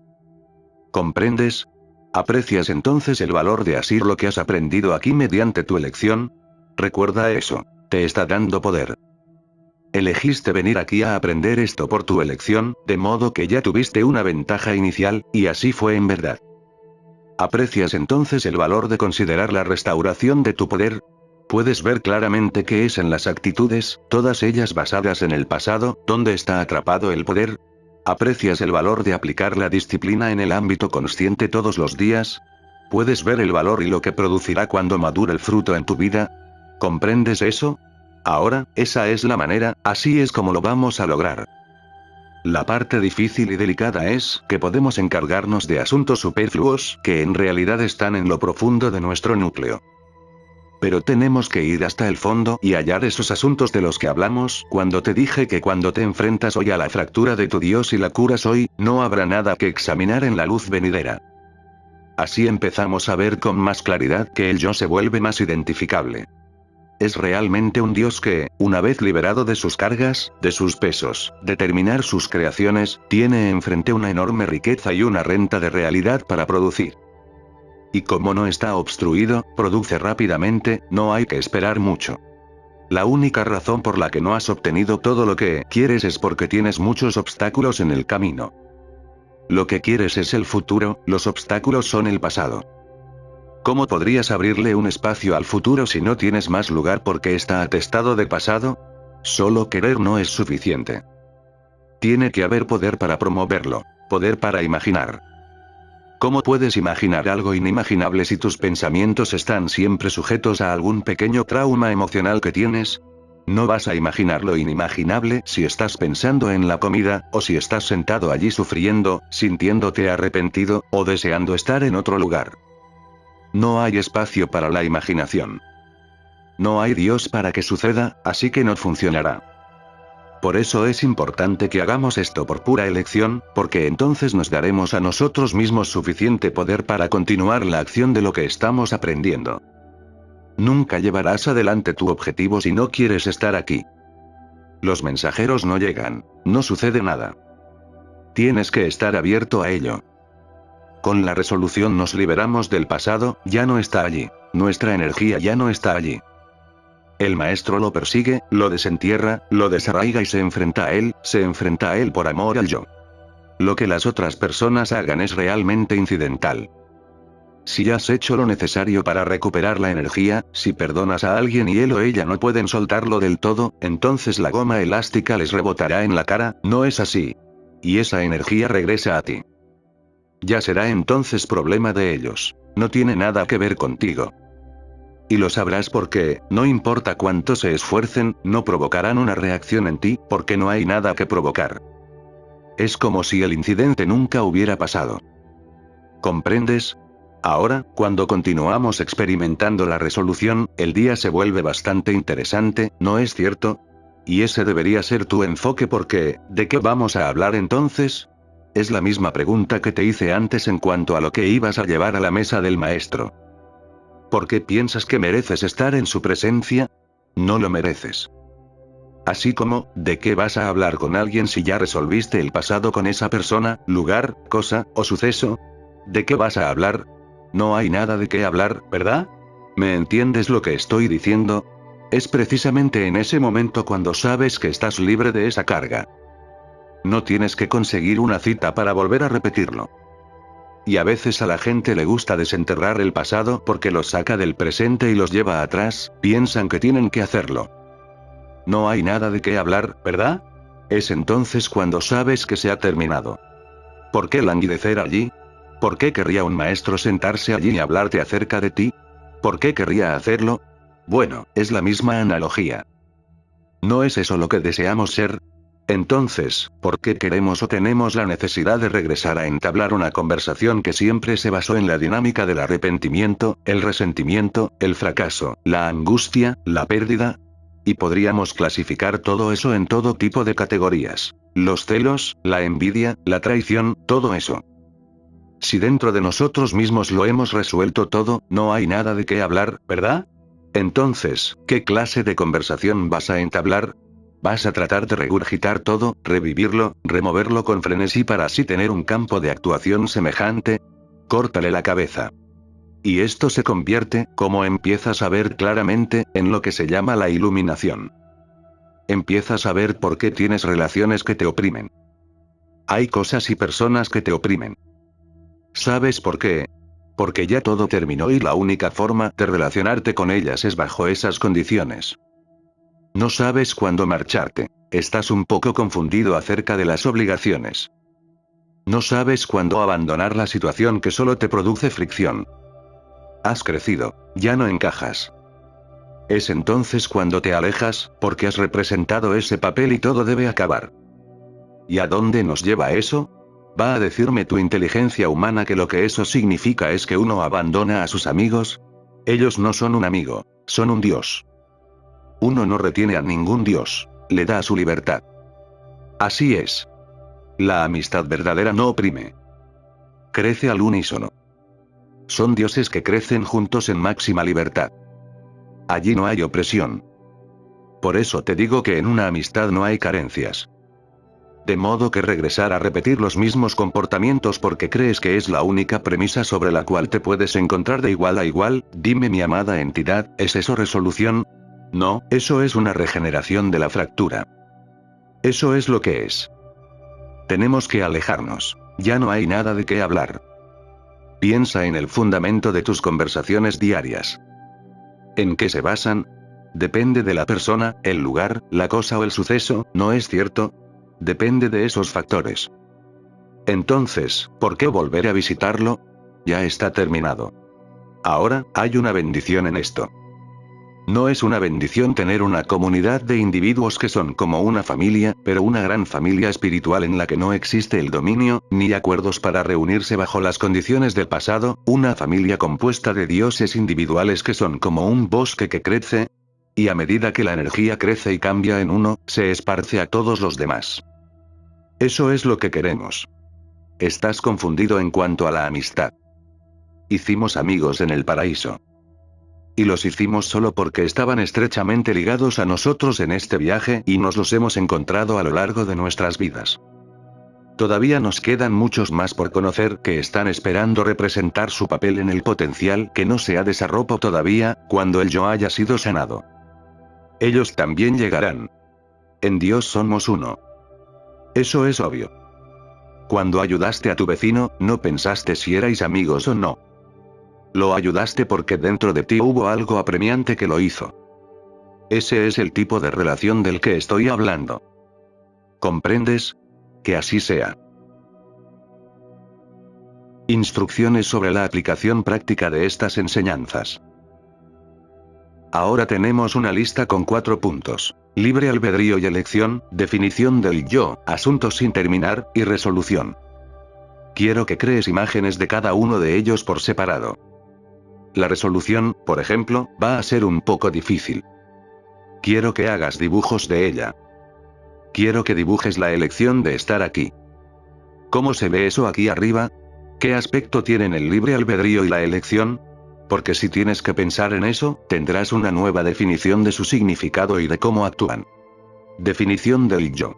¿Comprendes? ¿Aprecias entonces el valor de asir lo que has aprendido aquí mediante tu elección? Recuerda eso. Te está dando poder. Elegiste venir aquí a aprender esto por tu elección, de modo que ya tuviste una ventaja inicial, y así fue en verdad. ¿Aprecias entonces el valor de considerar la restauración de tu poder? Puedes ver claramente que es en las actitudes, todas ellas basadas en el pasado, donde está atrapado el poder. ¿Aprecias el valor de aplicar la disciplina en el ámbito consciente todos los días? ¿Puedes ver el valor y lo que producirá cuando madure el fruto en tu vida? ¿Comprendes eso? Ahora, esa es la manera, así es como lo vamos a lograr. La parte difícil y delicada es que podemos encargarnos de asuntos superfluos que en realidad están en lo profundo de nuestro núcleo. Pero tenemos que ir hasta el fondo y hallar esos asuntos de los que hablamos cuando te dije que cuando te enfrentas hoy a la fractura de tu Dios y la curas hoy, no habrá nada que examinar en la luz venidera. Así empezamos a ver con más claridad que el yo se vuelve más identificable. Es realmente un Dios que, una vez liberado de sus cargas, de sus pesos, de terminar sus creaciones, tiene enfrente una enorme riqueza y una renta de realidad para producir. Y como no está obstruido, produce rápidamente, no hay que esperar mucho. La única razón por la que no has obtenido todo lo que quieres es porque tienes muchos obstáculos en el camino. Lo que quieres es el futuro, los obstáculos son el pasado. ¿Cómo podrías abrirle un espacio al futuro si no tienes más lugar porque está atestado de pasado? Solo querer no es suficiente. Tiene que haber poder para promoverlo, poder para imaginar. ¿Cómo puedes imaginar algo inimaginable si tus pensamientos están siempre sujetos a algún pequeño trauma emocional que tienes? No vas a imaginar lo inimaginable si estás pensando en la comida, o si estás sentado allí sufriendo, sintiéndote arrepentido, o deseando estar en otro lugar. No hay espacio para la imaginación. No hay Dios para que suceda, así que no funcionará. Por eso es importante que hagamos esto por pura elección, porque entonces nos daremos a nosotros mismos suficiente poder para continuar la acción de lo que estamos aprendiendo. Nunca llevarás adelante tu objetivo si no quieres estar aquí. Los mensajeros no llegan, no sucede nada. Tienes que estar abierto a ello. Con la resolución nos liberamos del pasado, ya no está allí. Nuestra energía ya no está allí. El maestro lo persigue, lo desentierra, lo desarraiga y se enfrenta a él por amor al yo. Lo que las otras personas hagan es realmente incidental. Si has hecho lo necesario para recuperar la energía, si perdonas a alguien y él o ella no pueden soltarlo del todo, entonces la goma elástica les rebotará en la cara, ¿no es así? Y esa energía regresa a ti. Ya será entonces problema de ellos. No tiene nada que ver contigo. Y lo sabrás porque, no importa cuánto se esfuercen, no provocarán una reacción en ti, porque no hay nada que provocar. Es como si el incidente nunca hubiera pasado. ¿Comprendes? Ahora, cuando continuamos experimentando la resolución, el día se vuelve bastante interesante, ¿no es cierto? Y ese debería ser tu enfoque porque, ¿de qué vamos a hablar entonces? Es la misma pregunta que te hice antes en cuanto a lo que ibas a llevar a la mesa del maestro. ¿Por qué piensas que mereces estar en su presencia? No lo mereces. Así como, ¿de qué vas a hablar con alguien si ya resolviste el pasado con esa persona, lugar, cosa, o suceso? ¿De qué vas a hablar? No hay nada de qué hablar, ¿verdad? ¿Me entiendes lo que estoy diciendo? Es precisamente en ese momento cuando sabes que estás libre de esa carga. No tienes que conseguir una cita para volver a repetirlo. Y a veces a la gente le gusta desenterrar el pasado porque los saca del presente y los lleva atrás, piensan que tienen que hacerlo. No hay nada de qué hablar, ¿verdad? Es entonces cuando sabes que se ha terminado. ¿Por qué languidecer allí? ¿Por qué querría un maestro sentarse allí y hablarte acerca de ti? ¿Por qué querría hacerlo? Bueno, es la misma analogía. ¿No es eso lo que deseamos ser? Entonces, ¿por qué queremos o tenemos la necesidad de regresar a entablar una conversación que siempre se basó en la dinámica del arrepentimiento, el resentimiento, el fracaso, la angustia, la pérdida? Y podríamos clasificar todo eso en todo tipo de categorías. Los celos, la envidia, la traición, todo eso. Si dentro de nosotros mismos lo hemos resuelto todo, no hay nada de qué hablar, ¿verdad? Entonces, ¿qué clase de conversación vas a entablar? ¿Vas a tratar de regurgitar todo, revivirlo, removerlo con frenesí para así tener un campo de actuación semejante? Córtale la cabeza. Y esto se convierte, como empiezas a ver claramente, en lo que se llama la iluminación. Empiezas a ver por qué tienes relaciones que te oprimen. Hay cosas y personas que te oprimen. ¿Sabes por qué? Porque ya todo terminó y la única forma de relacionarte con ellas es bajo esas condiciones. No sabes cuándo marcharte. Estás un poco confundido acerca de las obligaciones. No sabes cuándo abandonar la situación que solo te produce fricción. Has crecido, ya no encajas. Es entonces cuando te alejas, porque has representado ese papel y todo debe acabar. ¿Y a dónde nos lleva eso? ¿Va a decirme tu inteligencia humana que lo que eso significa es que uno abandona a sus amigos? Ellos no son un amigo, son un dios. Uno no retiene a ningún dios, le da su libertad. Así es. La amistad verdadera no oprime. Crece al unísono. Son dioses que crecen juntos en máxima libertad. Allí no hay opresión. Por eso te digo que en una amistad no hay carencias. De modo que regresar a repetir los mismos comportamientos porque crees que es la única premisa sobre la cual te puedes encontrar de igual a igual, dime mi amada entidad, ¿es eso resolución? No, eso es una regeneración de la fractura. Eso es lo que es. Tenemos que alejarnos. Ya no hay nada de qué hablar. Piensa en el fundamento de tus conversaciones diarias. ¿En qué se basan? Depende de la persona, el lugar, la cosa o el suceso, ¿no es cierto? Depende de esos factores. Entonces, ¿por qué volver a visitarlo? Ya está terminado. Ahora, hay una bendición en esto. No es una bendición tener una comunidad de individuos que son como una familia, pero una gran familia espiritual en la que no existe el dominio, ni acuerdos para reunirse bajo las condiciones del pasado, una familia compuesta de dioses individuales que son como un bosque que crece, y a medida que la energía crece y cambia en uno, se esparce a todos los demás. Eso es lo que queremos. Estás confundido en cuanto a la amistad. Hicimos amigos en el paraíso. Y los hicimos solo porque estaban estrechamente ligados a nosotros en este viaje y nos los hemos encontrado a lo largo de nuestras vidas. Todavía nos quedan muchos más por conocer que están esperando representar su papel en el potencial que no se ha desarrollado todavía, cuando el yo haya sido sanado. Ellos también llegarán. En Dios somos uno. Eso es obvio. Cuando ayudaste a tu vecino, no pensaste si erais amigos o no. Lo ayudaste porque dentro de ti hubo algo apremiante que lo hizo. Ese es el tipo de relación del que estoy hablando. ¿Comprendes? Que así sea. Instrucciones sobre la aplicación práctica de estas enseñanzas. Ahora tenemos una lista con 4 puntos. Libre albedrío y elección, definición del yo, asuntos sin terminar, y resolución. Quiero que crees imágenes de cada uno de ellos por separado. La resolución, por ejemplo, va a ser un poco difícil. Quiero que hagas dibujos de ella. Quiero que dibujes la elección de estar aquí. ¿Cómo se ve eso aquí arriba? ¿Qué aspecto tienen el libre albedrío y la elección? Porque si tienes que pensar en eso, tendrás una nueva definición de su significado y de cómo actúan. Definición del yo.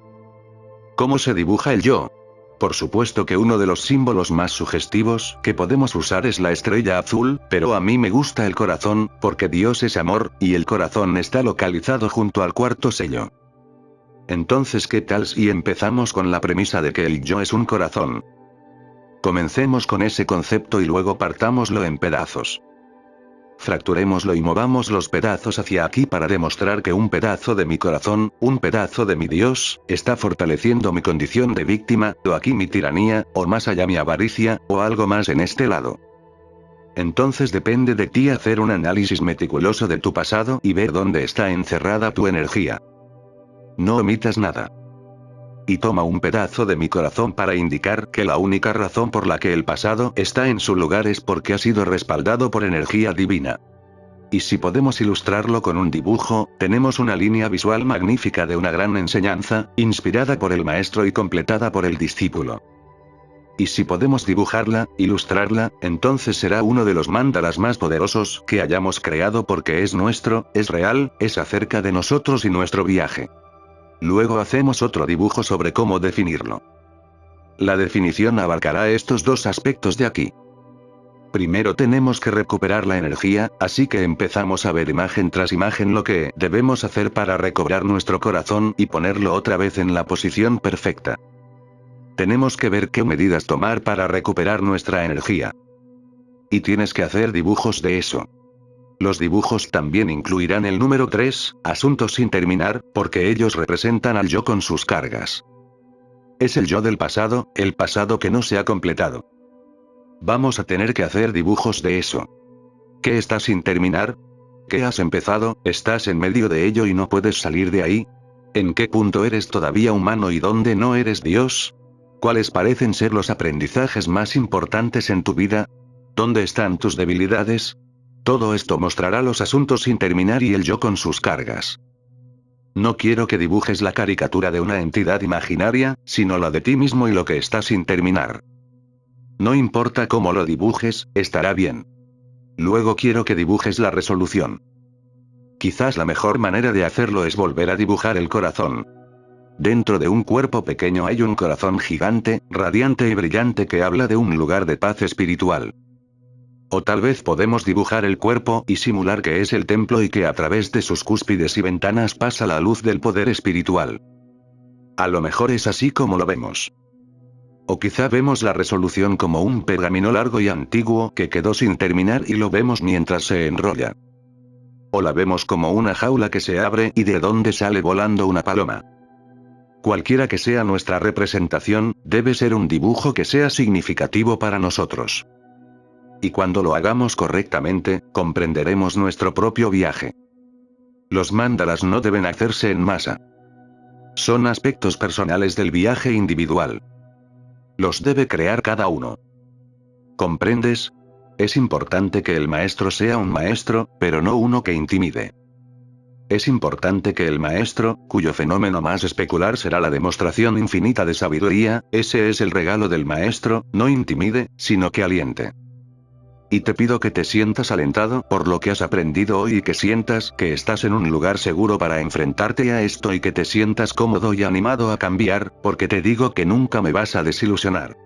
¿Cómo se dibuja el yo? Por supuesto que uno de los símbolos más sugestivos que podemos usar es la estrella azul, pero a mí me gusta el corazón, porque Dios es amor, y el corazón está localizado junto al 4º sello. Entonces, ¿qué tal si empezamos con la premisa de que el yo es un corazón? Comencemos con ese concepto y luego partámoslo en pedazos. Fracturémoslo y movamos los pedazos hacia aquí para demostrar que un pedazo de mi corazón, un pedazo de mi Dios, está fortaleciendo mi condición de víctima, o aquí mi tiranía, o más allá mi avaricia, o algo más en este lado. Entonces depende de ti hacer un análisis meticuloso de tu pasado y ver dónde está encerrada tu energía. No omitas nada. Y toma un pedazo de mi corazón para indicar que la única razón por la que el pasado está en su lugar es porque ha sido respaldado por energía divina. Y si podemos ilustrarlo con un dibujo, tenemos una línea visual magnífica de una gran enseñanza, inspirada por el maestro y completada por el discípulo. Y si podemos dibujarla, ilustrarla, entonces será uno de los mandalas más poderosos que hayamos creado porque es nuestro, es real, es acerca de nosotros y nuestro viaje. Luego hacemos otro dibujo sobre cómo definirlo. La definición abarcará estos 2 aspectos de aquí. Primero tenemos que recuperar la energía, así que empezamos a ver imagen tras imagen lo que debemos hacer para recobrar nuestro corazón y ponerlo otra vez en la posición perfecta. Tenemos que ver qué medidas tomar para recuperar nuestra energía. Y tienes que hacer dibujos de eso. Los dibujos también incluirán el número 3, asuntos sin terminar, porque ellos representan al yo con sus cargas. Es el yo del pasado, el pasado que no se ha completado. Vamos a tener que hacer dibujos de eso. ¿Qué está sin terminar? ¿Qué has empezado? ¿Estás en medio de ello y no puedes salir de ahí? ¿En qué punto eres todavía humano y dónde no eres Dios? ¿Cuáles parecen ser los aprendizajes más importantes en tu vida? ¿Dónde están tus debilidades? Todo esto mostrará los asuntos sin terminar y el yo con sus cargas. No quiero que dibujes la caricatura de una entidad imaginaria, sino la de ti mismo y lo que está sin terminar. No importa cómo lo dibujes, estará bien. Luego quiero que dibujes la resolución. Quizás la mejor manera de hacerlo es volver a dibujar el corazón. Dentro de un cuerpo pequeño hay un corazón gigante, radiante y brillante que habla de un lugar de paz espiritual. O tal vez podemos dibujar el cuerpo y simular que es el templo y que a través de sus cúspides y ventanas pasa la luz del poder espiritual. A lo mejor es así como lo vemos. O quizá vemos la resolución como un pergamino largo y antiguo que quedó sin terminar y lo vemos mientras se enrolla. O la vemos como una jaula que se abre y de donde sale volando una paloma. Cualquiera que sea nuestra representación, debe ser un dibujo que sea significativo para nosotros. Y cuando lo hagamos correctamente, comprenderemos nuestro propio viaje. Los mandalas no deben hacerse en masa. Son aspectos personales del viaje individual. Los debe crear cada uno. ¿Comprendes? Es importante que el maestro sea un maestro, pero no uno que intimide. Es importante que el maestro, cuyo fenómeno más especular será la demostración infinita de sabiduría, ese es el regalo del maestro, no intimide, sino que aliente. Y te pido que te sientas alentado por lo que has aprendido hoy y que sientas que estás en un lugar seguro para enfrentarte a esto y que te sientas cómodo y animado a cambiar, porque te digo que nunca me vas a desilusionar.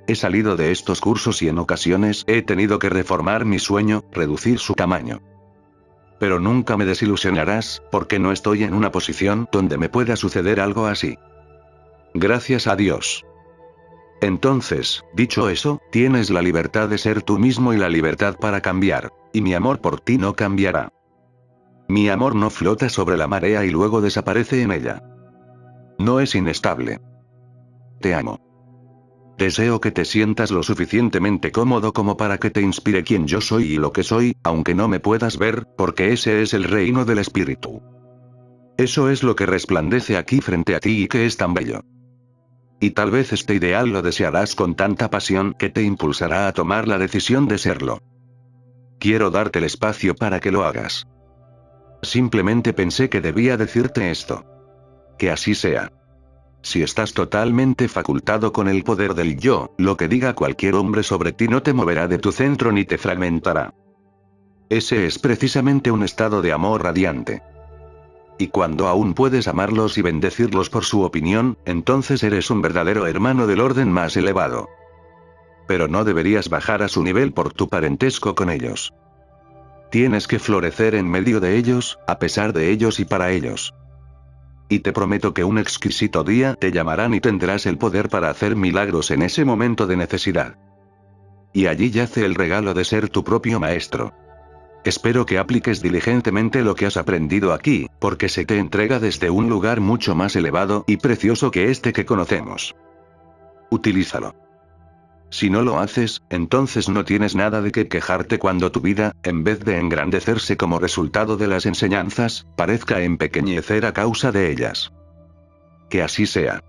He salido de estos cursos y en ocasiones he tenido que reformar mi sueño, reducir su tamaño. Pero nunca me desilusionarás, porque no estoy en una posición donde me pueda suceder algo así. Gracias a Dios. Entonces, dicho eso, tienes la libertad de ser tú mismo y la libertad para cambiar. Y mi amor por ti no cambiará. Mi amor no flota sobre la marea y luego desaparece en ella. No es inestable. Te amo. Deseo que te sientas lo suficientemente cómodo como para que te inspire quién yo soy y lo que soy, aunque no me puedas ver, porque ese es el reino del espíritu. Eso es lo que resplandece aquí frente a ti y que es tan bello. Y tal vez este ideal lo desearás con tanta pasión que te impulsará a tomar la decisión de serlo. Quiero darte el espacio para que lo hagas. Simplemente pensé que debía decirte esto. Que así sea. Si estás totalmente facultado con el poder del yo, lo que diga cualquier hombre sobre ti no te moverá de tu centro ni te fragmentará. Ese es precisamente un estado de amor radiante. Y cuando aún puedes amarlos y bendecirlos por su opinión, entonces eres un verdadero hermano del orden más elevado. Pero no deberías bajar a su nivel por tu parentesco con ellos. Tienes que florecer en medio de ellos, a pesar de ellos y para ellos. Y te prometo que un exquisito día te llamarán y tendrás el poder para hacer milagros en ese momento de necesidad. Y allí yace el regalo de ser tu propio maestro. Espero que apliques diligentemente lo que has aprendido aquí, porque se te entrega desde un lugar mucho más elevado y precioso que este que conocemos. Utilízalo. Si no lo haces, entonces no tienes nada de qué quejarte cuando tu vida, en vez de engrandecerse como resultado de las enseñanzas, parezca empequeñecer a causa de ellas. Que así sea.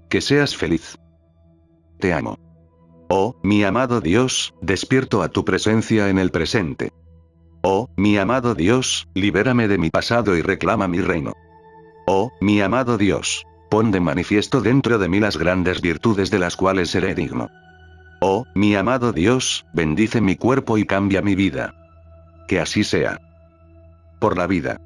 Que seas feliz. Te amo. Oh, mi amado Dios, despierto a tu presencia en el presente. Oh, mi amado Dios, libérame de mi pasado y reclama mi reino. Oh, mi amado Dios, pon de manifiesto dentro de mí las grandes virtudes de las cuales seré digno. Oh, mi amado Dios, bendice mi cuerpo y cambia mi vida. Que así sea. Por la vida.